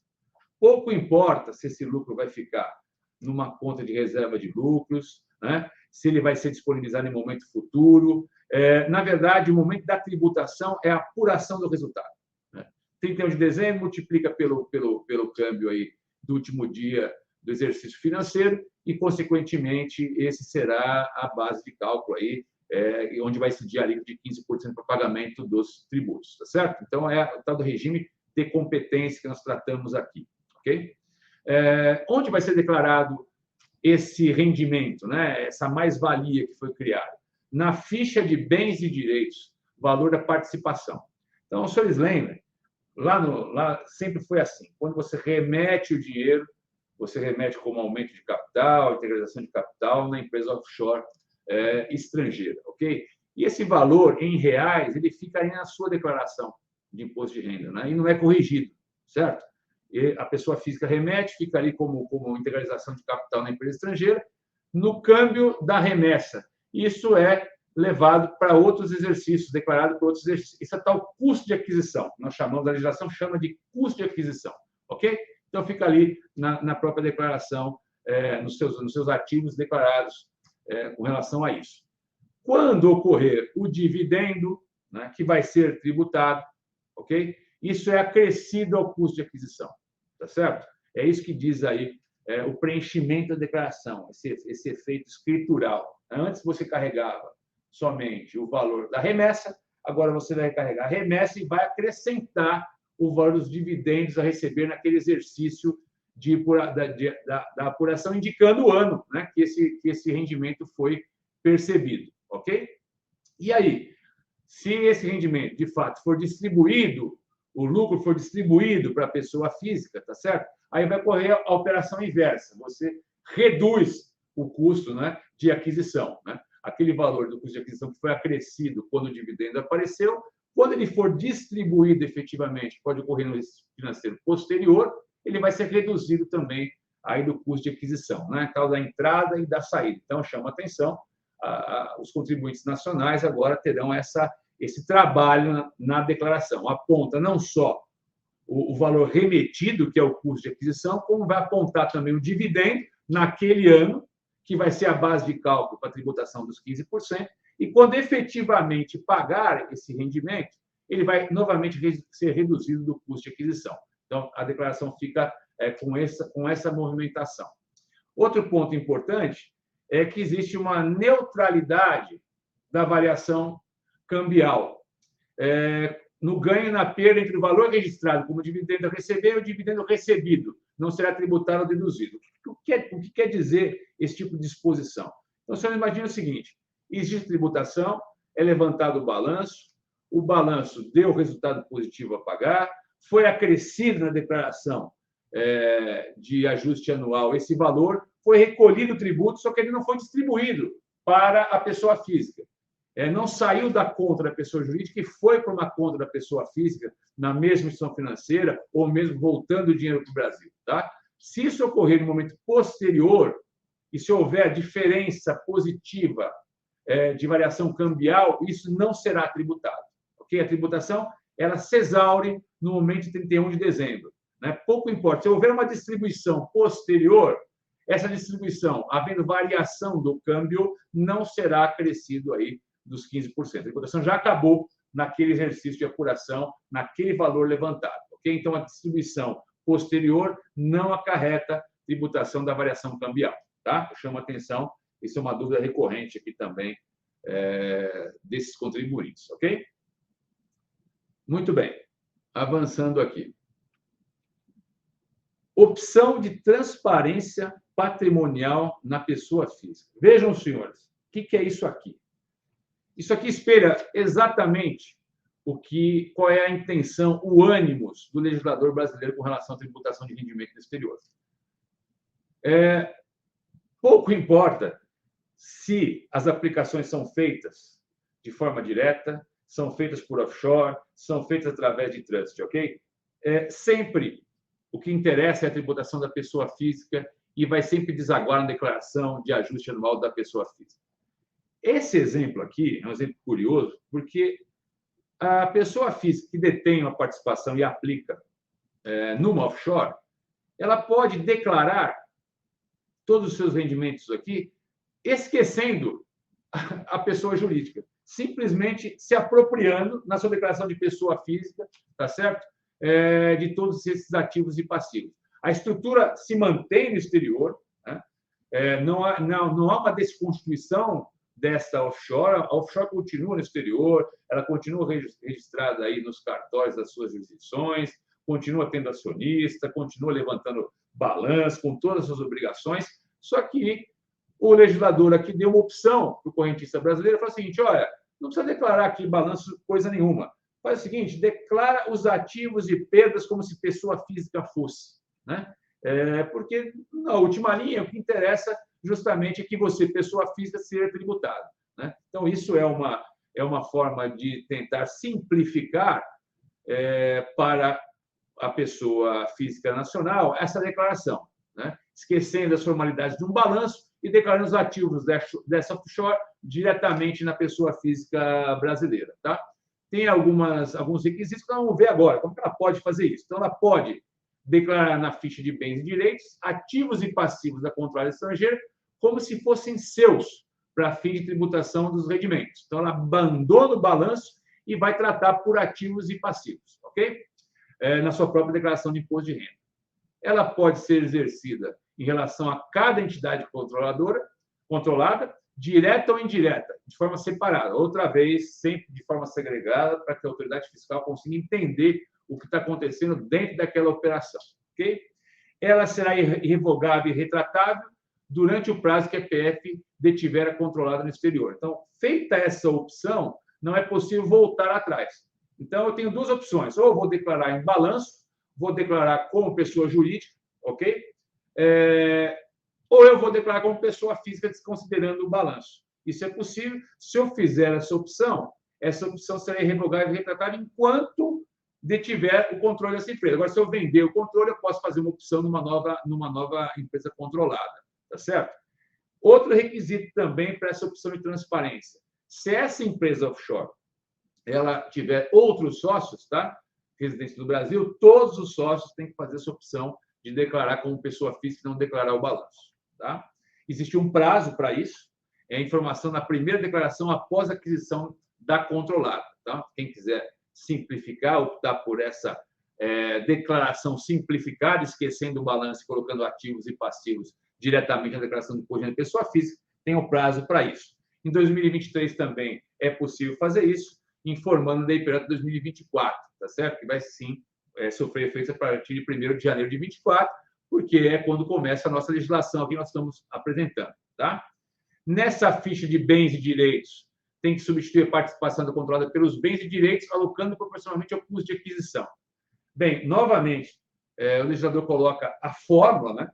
Pouco importa se esse lucro vai ficar numa conta de reserva de lucros, né? Se ele vai ser disponibilizado em momento futuro. Na verdade, o momento da tributação é a apuração do resultado. 31 de dezembro multiplica pelo câmbio aí do último dia do exercício financeiro e, consequentemente, esse será a base de cálculo aí, onde vai incidir a alíquota de 15% para pagamento dos tributos, tá certo? Então, é o tal do regime de competência que nós tratamos aqui, ok? Onde vai ser declarado esse rendimento, né? Essa mais-valia que foi criada? Na ficha de bens e direitos, valor da participação. Então, os senhores lembram, lá sempre foi assim, quando você remete o dinheiro, você remete como aumento de capital, integralização de capital na empresa offshore estrangeira, ok? E esse valor, em reais, ele fica aí na sua declaração de imposto de renda, né? E não é corrigido, certo? E a pessoa física remete, fica ali como integralização de capital na empresa estrangeira, no câmbio da remessa. Isso é levado para outros exercícios, declarado para outros exercícios. Isso é tal custo de aquisição. Nós chamamos, a legislação chama de custo de aquisição, ok? Então, fica ali na própria declaração, nos seus ativos declarados com relação a isso. Quando ocorrer o dividendo, né, que vai ser tributado, ok? Isso é acrescido ao custo de aquisição, tá certo? É isso que diz aí o preenchimento da declaração, esse efeito escritural. Antes você carregava somente o valor da remessa, agora você vai carregar a remessa e vai acrescentar o valor dos dividendos a receber naquele exercício da apuração, indicando o ano, né, que esse rendimento foi percebido, ok? E aí, se esse rendimento, de fato, for distribuído, o lucro for distribuído para a pessoa física, tá certo? Aí vai ocorrer a operação inversa. Você reduz o custo, né, de aquisição, né? Aquele valor do custo de aquisição que foi acrescido quando o dividendo apareceu, quando ele for distribuído efetivamente, pode ocorrer no exercício financeiro posterior, ele vai ser reduzido também aí do custo de aquisição, né? Tal da entrada e da saída. Então, chama atenção, os contribuintes nacionais agora terão esse trabalho na declaração. Aponta não só o valor remetido, que é o custo de aquisição, como vai apontar também o dividendo naquele ano, que vai ser a base de cálculo para a tributação dos 15%, e quando efetivamente pagar esse rendimento, ele vai novamente ser reduzido do custo de aquisição. Então, a declaração fica com essa movimentação. Outro ponto importante é que existe uma neutralidade da variação cambial, no ganho e na perda entre o valor registrado como dividendo a receber e o dividendo recebido. Não será tributado ou deduzido. O que quer dizer esse tipo de disposição? Então, você imagina o seguinte: existe tributação, é levantado o balanço deu resultado positivo a pagar, foi acrescido na declaração de ajuste anual esse valor, foi recolhido o tributo, só que ele não foi distribuído para a pessoa física. Não saiu da conta da pessoa jurídica e foi para uma conta da pessoa física na mesma instituição financeira ou mesmo voltando o dinheiro para o Brasil. Tá? Se isso ocorrer no momento posterior e se houver diferença positiva de variação cambial, isso não será tributado. Okay? A tributação ela se exaure no momento de 31 de dezembro. né? Pouco importa. Se houver uma distribuição posterior, essa distribuição, havendo variação do câmbio, não será acrescido aí dos 15%. A tributação já acabou naquele exercício de apuração, naquele valor levantado. Okay? Então, a distribuição posterior não acarreta tributação da variação cambial. Tá? Eu chamo a atenção, isso é uma dúvida recorrente aqui também desses contribuintes. Ok? Muito bem. Avançando aqui. Opção de transparência patrimonial na pessoa física. Vejam, senhores, o que é isso aqui? Isso aqui espelha exatamente qual é a intenção, o ânimos do legislador brasileiro com relação à tributação de rendimento no exterior. Pouco importa se as aplicações são feitas de forma direta, são feitas por offshore, são feitas através de trust, ok? Sempre o que interessa é a tributação da pessoa física e vai sempre desaguar na declaração de ajuste anual da pessoa física. Esse exemplo aqui é um exemplo curioso, porque a pessoa física que detém uma participação e aplica numa offshore, ela pode declarar todos os seus rendimentos aqui, esquecendo a pessoa jurídica, simplesmente se apropriando na sua declaração de pessoa física, tá certo? De todos esses ativos e passivos. A estrutura se mantém no exterior, né? Não há uma desconstituição desta offshore, a offshore continua no exterior, ela continua registrada aí nos cartórios das suas jurisdições, continua tendo acionista, continua levantando balanço com todas as suas obrigações, só que o legislador aqui deu uma opção para o correntista brasileiro, falou o seguinte, olha, não precisa declarar aqui balanço coisa nenhuma, faz o seguinte, declara os ativos e perdas como se pessoa física fosse, né? Porque, na última linha, o que interessa justamente é que você, pessoa física, seja tributado, né? Então, isso é uma forma de tentar simplificar para a pessoa física nacional essa declaração, né? Esquecendo as formalidades de um balanço e declarando os ativos dessa offshore diretamente na pessoa física brasileira, tá? Tem alguns requisitos que nós vamos ver agora. Como que ela pode fazer isso? Então, ela pode declarar na ficha de bens e direitos ativos e passivos da controlada estrangeira como se fossem seus, para fim de tributação dos rendimentos. Então, ela abandona o balanço e vai tratar por ativos e passivos, ok? Na sua própria declaração de imposto de renda. Ela pode ser exercida em relação a cada entidade controlada, direta ou indireta, de forma separada. Outra vez, sempre de forma segregada, para que a autoridade fiscal consiga entender o que está acontecendo dentro daquela operação. Okay? Ela será irrevogável e retratável durante o prazo que a PF detiver a controlada no exterior. Então, feita essa opção, não é possível voltar atrás. Então, eu tenho duas opções. Ou eu vou declarar em balanço, vou declarar como pessoa jurídica, ok? Ou eu vou declarar como pessoa física, desconsiderando o balanço. Isso é possível. Se eu fizer essa opção será irrevogável e retratável enquanto detiver o controle dessa empresa. Agora, se eu vender o controle, eu posso fazer uma opção numa nova empresa controlada, tá certo? Outro requisito também para essa opção de transparência. Se essa empresa offshore ela tiver outros sócios, tá? Residentes do Brasil, todos os sócios têm que fazer essa opção de declarar como pessoa física e não declarar o balanço. Tá? Existe um prazo para isso, é a informação na primeira declaração após a aquisição da controlada. Tá? Quem quiser simplificar, optar por essa declaração simplificada, esquecendo o balanço e colocando ativos e passivos diretamente na declaração de imposto de renda de pessoa física, tem um prazo para isso. Em 2023 também é possível fazer isso, informando da IPJ 2024, tá certo? Que vai sim sofrer efeitos a partir de 1º de janeiro de 2024, porque é quando começa a nossa legislação que nós estamos apresentando, tá? Nessa ficha de bens e direitos, tem que substituir a participação da controlada pelos bens e direitos, alocando proporcionalmente ao custo de aquisição. Bem, novamente, o legislador coloca a fórmula, né?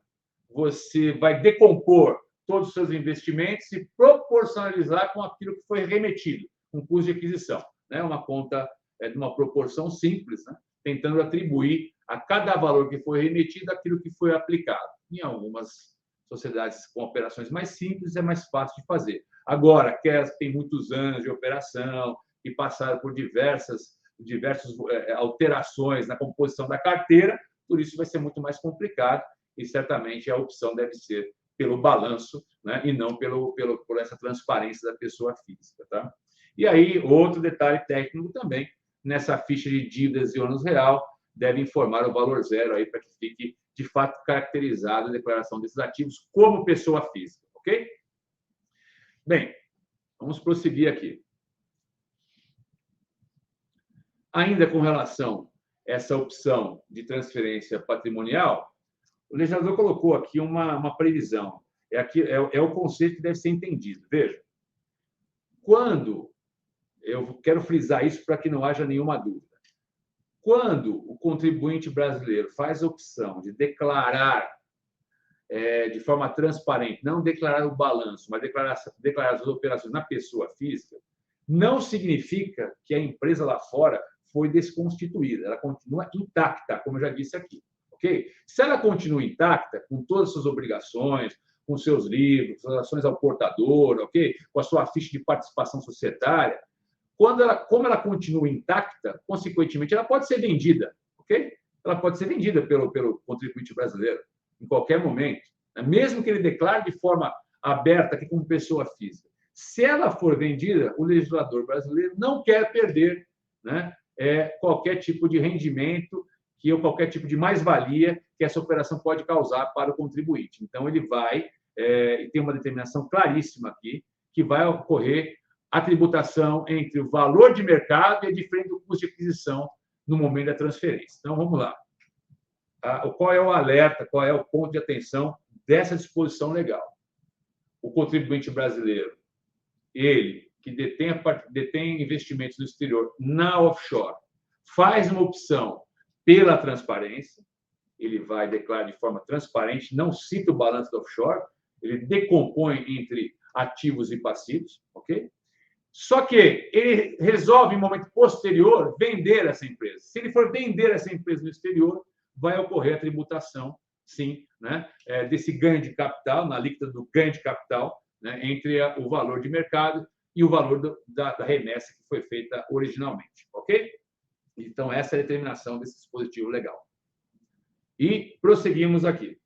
Você vai decompor todos os seus investimentos e proporcionalizar com aquilo que foi remetido, um custo de aquisição, né? Uma conta de uma proporção simples, né? Tentando atribuir a cada valor que foi remetido aquilo que foi aplicado. Em algumas sociedades com operações mais simples, é mais fácil de fazer. Agora, aquelas que têm muitos anos de operação e passaram por diversas alterações na composição da carteira, por isso vai ser muito mais complicado e certamente a opção deve ser pelo balanço, né, e não por essa transparência da pessoa física. Tá? E aí, outro detalhe técnico também, nessa ficha de dívidas e ônus real, deve informar o valor zero aí para que fique, de fato, caracterizada a declaração desses ativos como pessoa física, ok? Bem, vamos prosseguir aqui. Ainda com relação a essa opção de transferência patrimonial, o legislador colocou aqui uma previsão. É o conceito que deve ser entendido. Veja, quando, eu quero frisar isso para que não haja nenhuma dúvida, quando o contribuinte brasileiro faz a opção de declarar de forma transparente, não declarar o balanço, mas declarar as operações na pessoa física, não significa que a empresa lá fora foi desconstituída, ela continua intacta, como eu já disse aqui. Okay? Se ela continua intacta, com todas as suas obrigações, com seus livros, suas ações ao portador, okay? Com a sua ficha de participação societária, como ela continua intacta, consequentemente, ela pode ser vendida. Okay? Ela pode ser vendida pelo contribuinte brasileiro em qualquer momento, né? Mesmo que ele declare de forma aberta aqui como pessoa física. Se ela for vendida, o legislador brasileiro não quer perder, né, qualquer tipo de rendimento ou qualquer tipo de mais-valia que essa operação pode causar para o contribuinte. Então, ele vai, tem uma determinação claríssima aqui, que vai ocorrer a tributação entre o valor de mercado e a diferença do custo de aquisição no momento da transferência. Então, vamos lá. Qual é o alerta, qual é o ponto de atenção dessa disposição legal? O contribuinte brasileiro, ele que detém investimentos no exterior na offshore, faz uma opção pela transparência, ele vai declarar de forma transparente, não cita o balanço da offshore, ele decompõe entre ativos e passivos, ok? Só que ele resolve, em momento posterior, vender essa empresa. Se ele for vender essa empresa no exterior, vai ocorrer a tributação, sim, né, desse ganho de capital, na alíquota do ganho de capital, né, entre o valor de mercado e o valor da remessa que foi feita originalmente, ok? Então, essa é a determinação desse dispositivo legal. E prosseguimos aqui.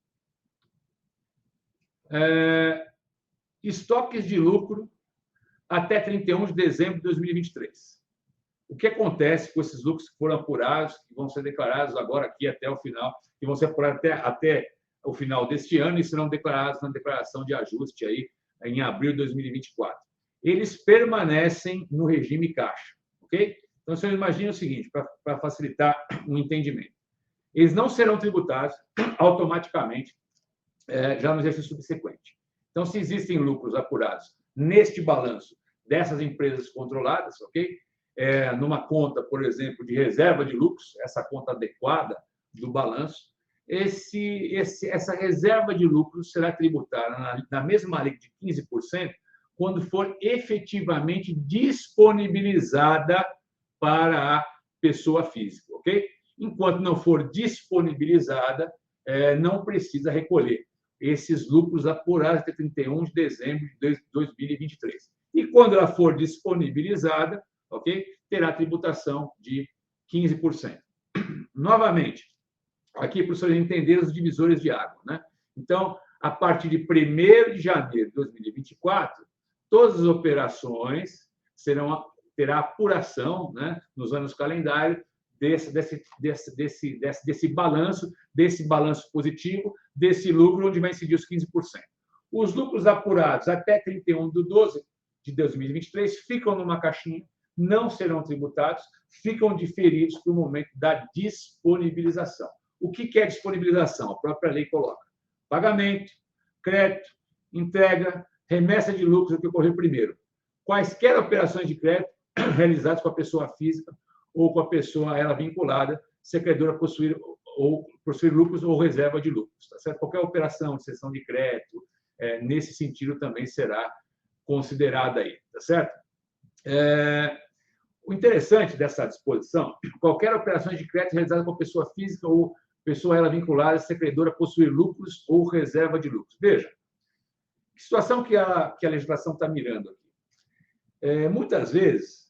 Estoques de lucro até 31 de dezembro de 2023. O que acontece com esses lucros que foram apurados, que vão ser declarados agora aqui até o final, que vão ser apurados até o final deste ano e serão declarados na declaração de ajuste aí em abril de 2024. Eles permanecem no regime caixa, ok? Então, você imagina o seguinte, para facilitar o entendimento. Eles não serão tributados automaticamente já no exercício subsequente. Então, se existem lucros apurados neste balanço dessas empresas controladas, ok? Numa conta, por exemplo, de reserva de lucros, essa conta adequada do balanço, essa reserva de lucros será tributada na mesma alíquota de 15% quando for efetivamente disponibilizada para a pessoa física, ok? Enquanto não for disponibilizada, não precisa recolher esses lucros apurados até 31 de dezembro de 2023. E quando ela for disponibilizada, ok? Terá tributação de 15%. Novamente, aqui para os senhores entenderem os divisores de água, né? Então, a partir de 1º de janeiro de 2024, todas as operações terá apuração, né, nos anos calendário desse balanço positivo, desse lucro, onde vai incidir os 15%. Os lucros apurados até 31 de 12 de 2023 ficam numa caixinha, não serão tributados, ficam diferidos para o momento da disponibilização. O que é disponibilização? A própria lei coloca. Pagamento, crédito, entrega, remessa de lucros, o que ocorreu primeiro. Quaisquer operações de crédito realizadas com a pessoa física ou com a pessoa ela vinculada, se a credora possuir lucros ou reserva de lucros. Tá certo? Qualquer operação de cessão de crédito, nesse sentido, também será considerada aí. Tá certo? O interessante dessa disposição, qualquer operação de crédito realizada com a pessoa física ou pessoa ela vinculada, se a credora possuir lucros ou reserva de lucros. Veja, que situação que a legislação está mirando aqui. Muitas vezes,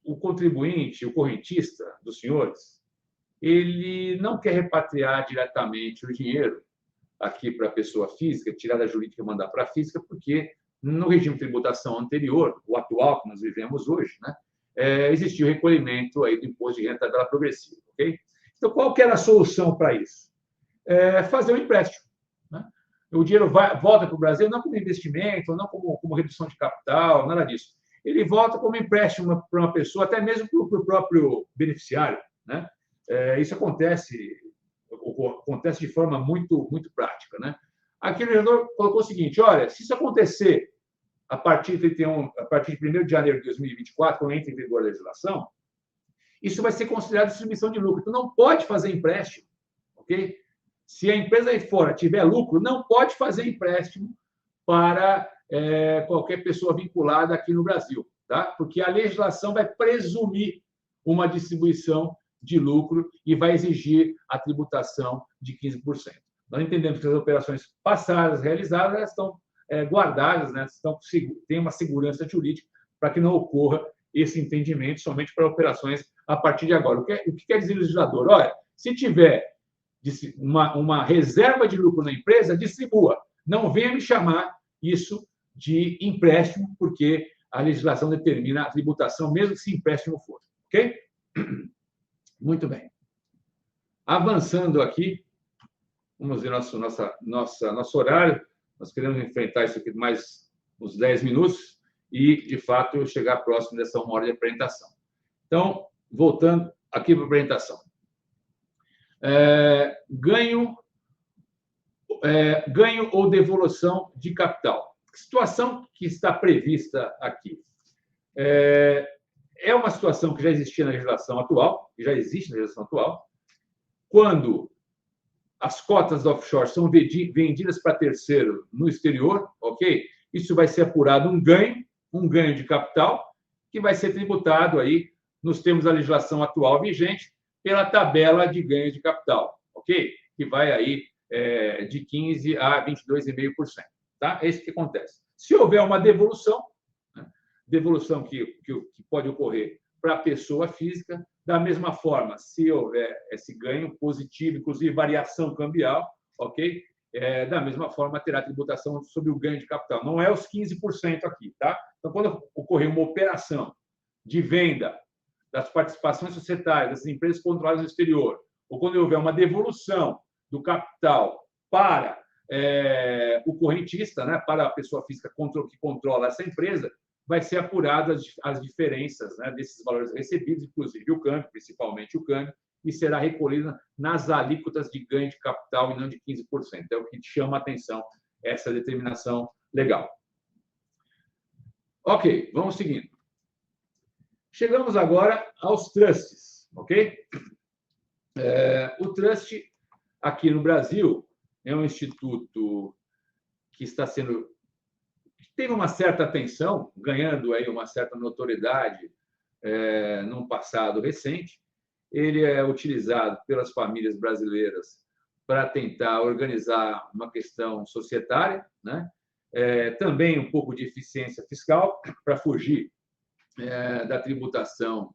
o contribuinte, o correntista dos senhores, ele não quer repatriar diretamente o dinheiro aqui para a pessoa física, tirar da jurídica e mandar para a física, porque no regime de tributação anterior, o atual que nós vivemos hoje, né, existia o recolhimento aí do imposto de renda tabela progressiva, ok? Então, qual que era a solução para isso? Fazer um empréstimo. Né? O dinheiro volta para o Brasil não como investimento, não como redução de capital, nada disso. Ele volta como empréstimo para uma pessoa, até mesmo para o próprio beneficiário. Né? Isso acontece de forma muito, muito prática. Né? Aqui o legislador colocou o seguinte: olha, se isso acontecer a partir de 1º de janeiro de 2024, quando entra em vigor a legislação, isso vai ser considerado distribuição de lucro. Então, não pode fazer empréstimo, ok? Se a empresa aí fora tiver lucro, não pode fazer empréstimo para qualquer pessoa vinculada aqui no Brasil, tá? Porque a legislação vai presumir uma distribuição de lucro e vai exigir a tributação de 15%. Nós entendemos que as operações passadas realizadas elas estão guardadas, né? Tem uma segurança jurídica para que não ocorra esse entendimento somente para operações a partir de agora. O que quer dizer o legislador? Olha, se tiver uma reserva de lucro na empresa, distribua. Não venha me chamar isso de empréstimo, porque a legislação determina a tributação, mesmo se empréstimo for. Ok? Muito bem. Avançando aqui, vamos ver nosso horário. Nós queremos enfrentar isso aqui mais uns 10 minutos e, de fato, chegar próximo dessa 1 hora de apresentação. Então, voltando aqui para a apresentação. Ganho ou devolução de capital. Que situação que está prevista aqui? É uma situação que já existia na legislação atual, que já existe na legislação atual, quando as cotas offshore são vendidas para terceiro no exterior, ok? Isso vai ser apurado um ganho de capital, que vai ser tributado aí, nos termos da legislação atual vigente, pela tabela de ganho de capital, ok? Que vai aí de 15% a 22,5%. Tá? É isso que acontece. Se houver uma devolução, né? Devolução que pode ocorrer para a pessoa física, da mesma forma, se houver esse ganho positivo, inclusive variação cambial, ok? Da mesma forma, terá tributação sobre o ganho de capital. Não é os 15% aqui, tá? Então, quando ocorrer uma operação de venda das participações societárias das empresas controladas no exterior, ou quando houver uma devolução do capital para o correntista, né, para a pessoa física que controla essa empresa, vai ser apurada as diferenças, né, desses valores recebidos, inclusive o câmbio, principalmente o câmbio, e será recolhida nas alíquotas de ganho de capital e não de 15%. É o que chama a atenção essa determinação legal. Ok, vamos seguindo. Chegamos agora aos trusts, ok? O trust aqui no Brasil é um instituto que teve uma certa atenção, ganhando aí uma certa notoriedade num passado recente. Ele é utilizado pelas famílias brasileiras para tentar organizar uma questão societária, né? Também um pouco de eficiência fiscal para fugir da tributação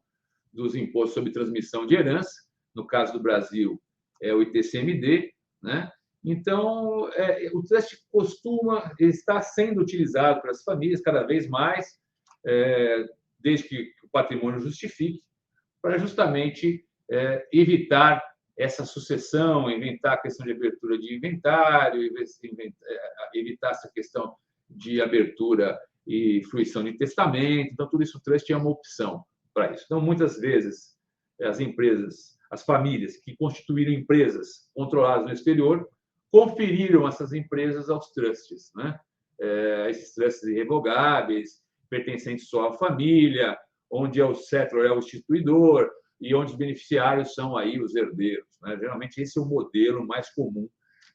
dos impostos sobre transmissão de herança. No caso do Brasil, é o ITCMD, né? Então, o trust está sendo utilizado pelas famílias cada vez mais, desde que o patrimônio justifique, para justamente evitar essa sucessão, evitar a questão de abertura de inventário, evitar essa questão de abertura e fruição de testamento. Então, tudo isso o trust é uma opção para isso. Então, muitas vezes, as famílias que constituíram empresas controladas no exterior, conferiram essas empresas aos trusts, né? Esses trusts irrevogáveis, pertencentes só à família, onde o settlor é o instituidor e onde os beneficiários são aí os herdeiros, né? Geralmente, esse é o modelo mais comum.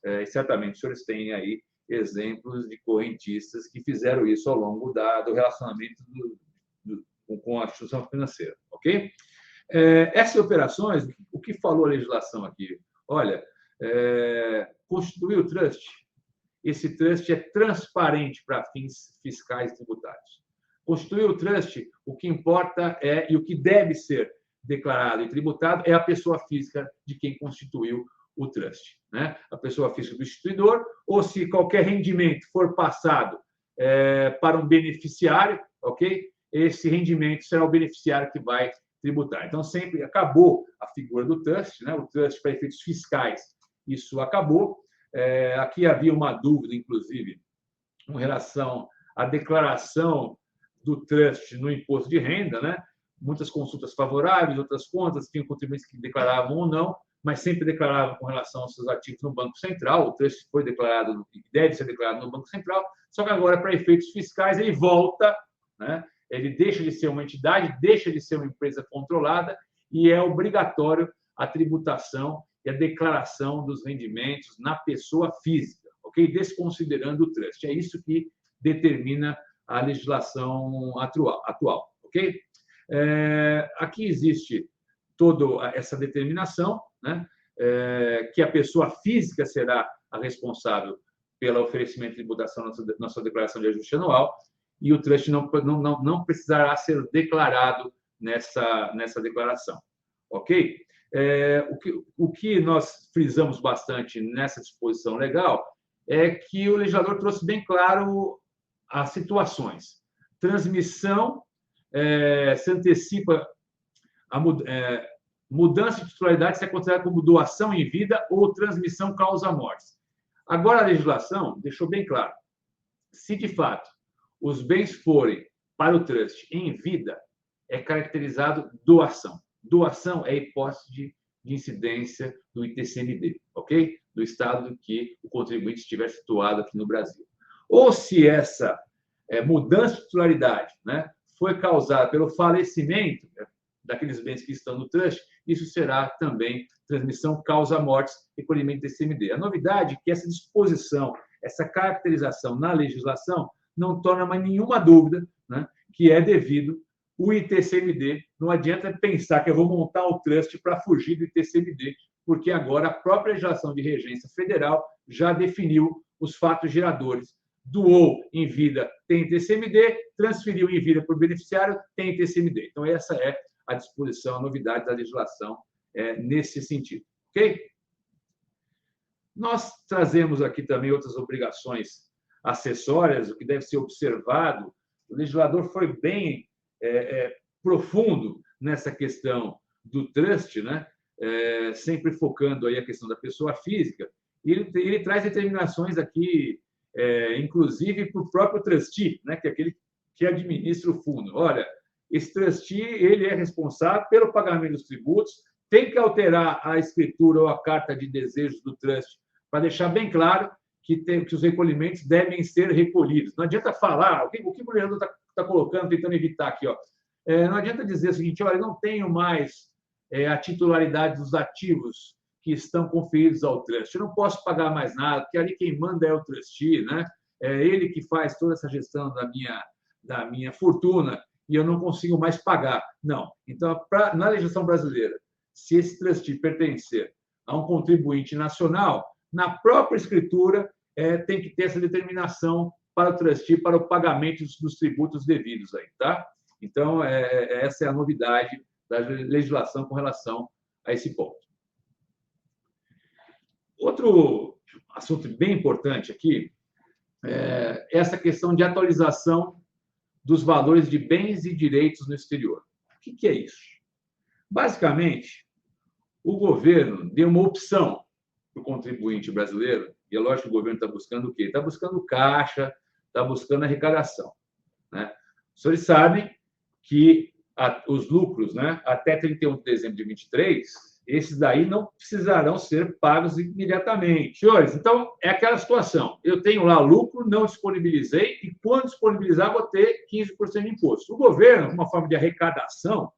E certamente, os senhores têm aí exemplos de correntistas que fizeram isso ao longo do relacionamento com a instituição financeira, ok? Essas operações, o que falou a legislação aqui? Olha, constituir o trust, esse trust é transparente para fins fiscais e tributários. Constituir o trust, o que importa e o que deve ser declarado e tributado é a pessoa física de quem constituiu o trust, né? A pessoa física do instituidor, ou se qualquer rendimento for passado para um beneficiário, ok? Esse rendimento será o beneficiário que vai tributar. Então, sempre acabou a figura do trust, né? O trust para efeitos fiscais, isso acabou. Aqui havia uma dúvida, inclusive, com relação à declaração do trust no imposto de renda, né? Muitas consultas favoráveis, outras contas, tinham contribuintes que declaravam ou não, mas sempre declaravam com relação aos seus ativos no Banco Central. O trust foi declarado, deve ser declarado no Banco Central, só que agora, para efeitos fiscais, ele volta, né? Ele deixa de ser uma entidade, deixa de ser uma empresa controlada e é obrigatório a tributação e a declaração dos rendimentos na pessoa física, ok? Desconsiderando o trust. É isso que determina a legislação atual, ok? Aqui existe toda essa determinação, né? Que a pessoa física será a responsável pelo oferecimento de tributação na sua declaração de ajuste anual e o trust não precisará ser declarado nessa declaração, ok? O que nós frisamos bastante nessa disposição legal é que o legislador trouxe bem claro as situações. Transmissão se antecipa a mudança de titularidade se é considerada como doação em vida ou transmissão causa mortes. Agora, a legislação deixou bem claro, se de fato os bens forem para o trust em vida, é caracterizado doação. Doação é a hipótese de incidência do ITCMD, ok? Do estado que o contribuinte estiver situado aqui no Brasil. Ou se essa mudança de titularidade, né, foi causada pelo falecimento daqueles bens que estão no trust, isso será também transmissão causa-mortes, recolhimento do ITCMD. A novidade é que essa disposição, essa caracterização na legislação não torna mais nenhuma dúvida, né, que é devido o ITCMD. Não adianta pensar que eu vou montar o trust para fugir do ITCMD, porque agora a própria legislação de regência federal já definiu os fatos geradores. Doou em vida, tem ITCMD, transferiu em vida para o beneficiário, tem ITCMD. Então, essa é a disposição, a novidade da legislação nesse sentido, ok? Nós trazemos aqui também outras obrigações acessórias, o que deve ser observado. O legislador foi bem profundo nessa questão do trust, né? Sempre focando aí a questão da pessoa física. E ele traz determinações aqui, inclusive para o próprio trustee, né? Que é aquele que administra o fundo. Olha, esse trustee ele é responsável pelo pagamento dos tributos, tem que alterar a escritura ou a carta de desejos do trust para deixar bem claro que os recolhimentos devem ser recolhidos. Não adianta falar, o que o Leandro está colocando, tentando evitar aqui, ó. Não adianta dizer o seguinte, olha, eu não tenho mais a titularidade dos ativos que estão conferidos ao trust, eu não posso pagar mais nada, porque ali quem manda é o trustee, né? É ele que faz toda essa gestão da minha fortuna e eu não consigo mais pagar. Não. Então, na legislação brasileira, se esse trustee pertencer a um contribuinte nacional, na própria escritura tem que ter essa determinação para o trustee, para o pagamento dos tributos devidos aí, tá? Então, essa é a novidade da legislação com relação a esse ponto. Outro assunto bem importante aqui é essa questão de atualização dos valores de bens e direitos no exterior. O que é isso? Basicamente, o governo deu uma opção para o contribuinte brasileiro, e é lógico que o governo está buscando o quê? Está buscando caixa, está buscando arrecadação, né? Os senhores sabem que os lucros, né, até 31 de dezembro de 2023, esses daí não precisarão ser pagos imediatamente. Senhores, então, é aquela situação. Eu tenho lá lucro, não disponibilizei, e quando disponibilizar, vou ter 15% de imposto. O governo, uma forma de arrecadação,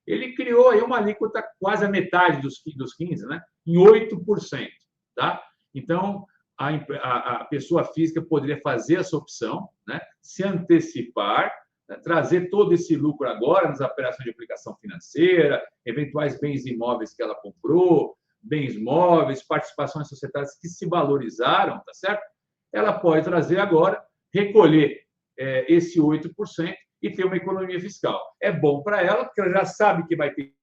ele criou aí uma alíquota quase a metade dos 15%, né, em 8%. Tá? Então, a pessoa física poderia fazer essa opção, né, se antecipar, trazer todo esse lucro agora nas operações de aplicação financeira, eventuais bens imóveis que ela comprou, bens móveis, participações societárias que se valorizaram, tá certo? Ela pode trazer agora, recolher esse 8% e ter uma economia fiscal. É bom para ela, porque ela já sabe que vai ter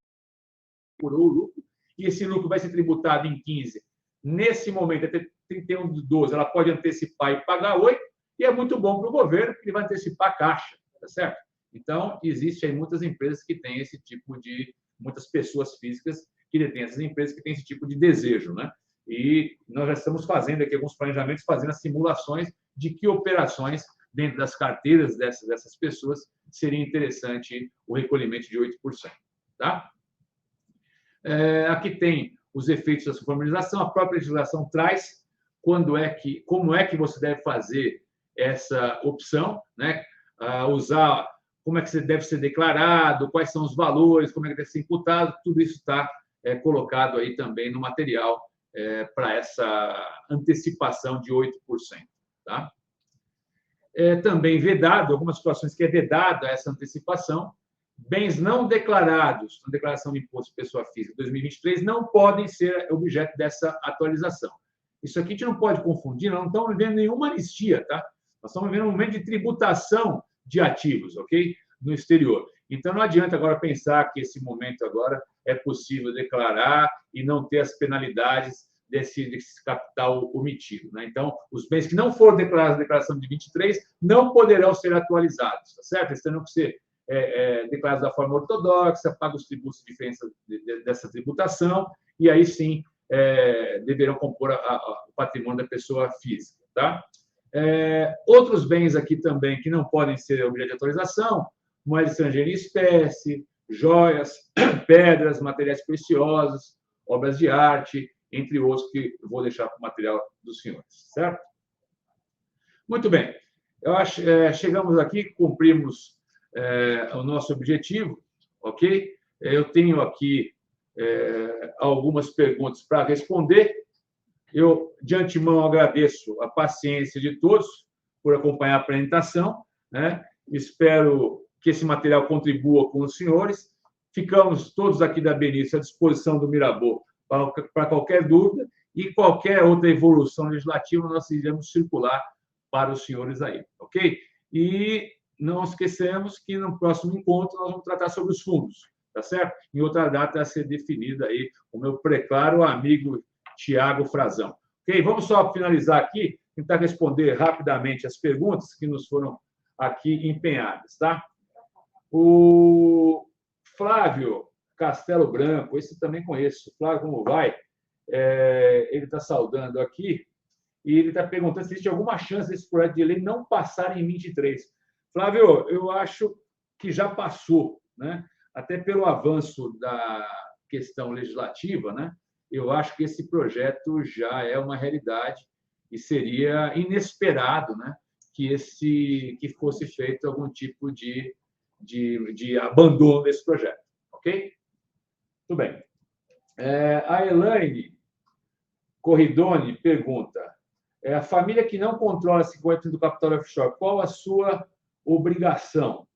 apurou o lucro, e esse lucro vai ser tributado em 15. Nesse momento, até 31 de 12, ela pode antecipar e pagar 8, e é muito bom para o governo, porque ele vai antecipar a caixa, tá certo? Então, existe aí muitas empresas que têm esse tipo de... muitas pessoas físicas que detêm essas empresas que têm esse tipo de desejo, né? E nós já estamos fazendo aqui alguns planejamentos, fazendo as simulações de que operações dentro das carteiras dessas pessoas seria interessante o recolhimento de 8%. Tá? Aqui tem os efeitos da formalização, a própria legislação traz como é que você deve fazer essa opção, né? Usar, como é que você deve ser declarado, quais são os valores, como é que deve ser imputado, tudo isso está colocado aí também no material para essa antecipação de 8%. Tá? Também vedado, algumas situações que é vedada essa antecipação, bens não declarados na declaração de imposto de pessoa física 2023 não podem ser objeto dessa atualização. Isso aqui a gente não pode confundir, nós não estamos vivendo nenhuma anistia, tá? Nós estamos vivendo um momento de tributação de ativos, ok? No exterior. Então, não adianta agora pensar que esse momento agora é possível declarar e não ter as penalidades desse capital omitido, né? Então, os bens que não foram declarados na declaração de 23 não poderão ser atualizados, tá certo? Eles terão que ser declarados da forma ortodoxa, pagam os tributos de diferença dessa tributação, e aí sim deverão compor o patrimônio da pessoa física. Tá? Outros bens aqui também que não podem ser objeto de atualização, moeda estrangeira em espécie, joias, pedras, materiais preciosos, obras de arte, entre outros que eu vou deixar para o material dos senhores, certo? Muito bem. Eu acho, chegamos aqui, cumprimos o nosso objetivo, ok? Eu tenho aqui algumas perguntas para responder. Eu, de antemão, agradeço a paciência de todos por acompanhar a apresentação, né? Espero que esse material contribua com os senhores. Ficamos todos aqui da Benício à disposição do Mirabeau para qualquer dúvida e qualquer outra evolução legislativa nós iremos circular para os senhores aí, ok? E não esquecemos que no próximo encontro nós vamos tratar sobre os fundos, tá certo? Em outra data a ser definida aí o meu preclaro amigo Tiago Frazão. Ok? Vamos só finalizar aqui, tentar responder rapidamente as perguntas que nos foram aqui empenhadas, tá? O Flávio Castelo Branco, esse também conheço. Flávio, como vai? Ele está saudando aqui e ele está perguntando se existe alguma chance desse projeto de lei não passar em 23. Flávio, eu acho que já passou, né? Até pelo avanço da questão legislativa, né? Eu acho que esse projeto já é uma realidade e seria inesperado, né? Que fosse feito algum tipo de abandono desse projeto, ok? Tudo bem. A Elaine Corridoni pergunta: a família que não controla 50% do capital offshore, qual a sua obrigação?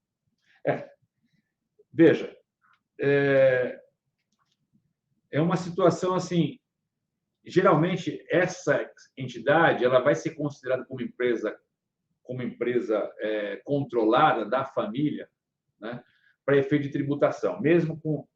Veja, é uma situação assim, geralmente essa entidade ela vai ser considerada como empresa controlada da família, né, para efeito de tributação, mesmo com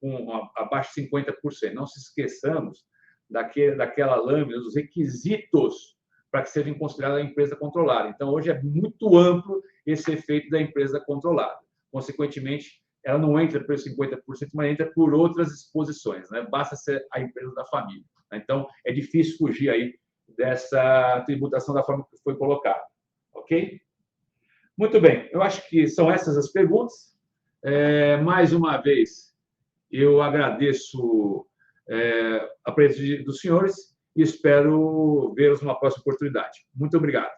abaixo de 50%. Não se esqueçamos daquela lâmina, dos requisitos para que seja considerada a empresa controlada. Então, hoje é muito amplo esse efeito da empresa controlada. Consequentemente, ela não entra por 50%, mas entra por outras exposições, né? Basta ser a empresa da família. Então, é difícil fugir aí dessa tributação da forma que foi colocada. Ok? Muito bem. Eu acho que são essas as perguntas. Mais uma vez, eu agradeço a presença dos senhores e espero vê-los numa próxima oportunidade. Muito obrigado.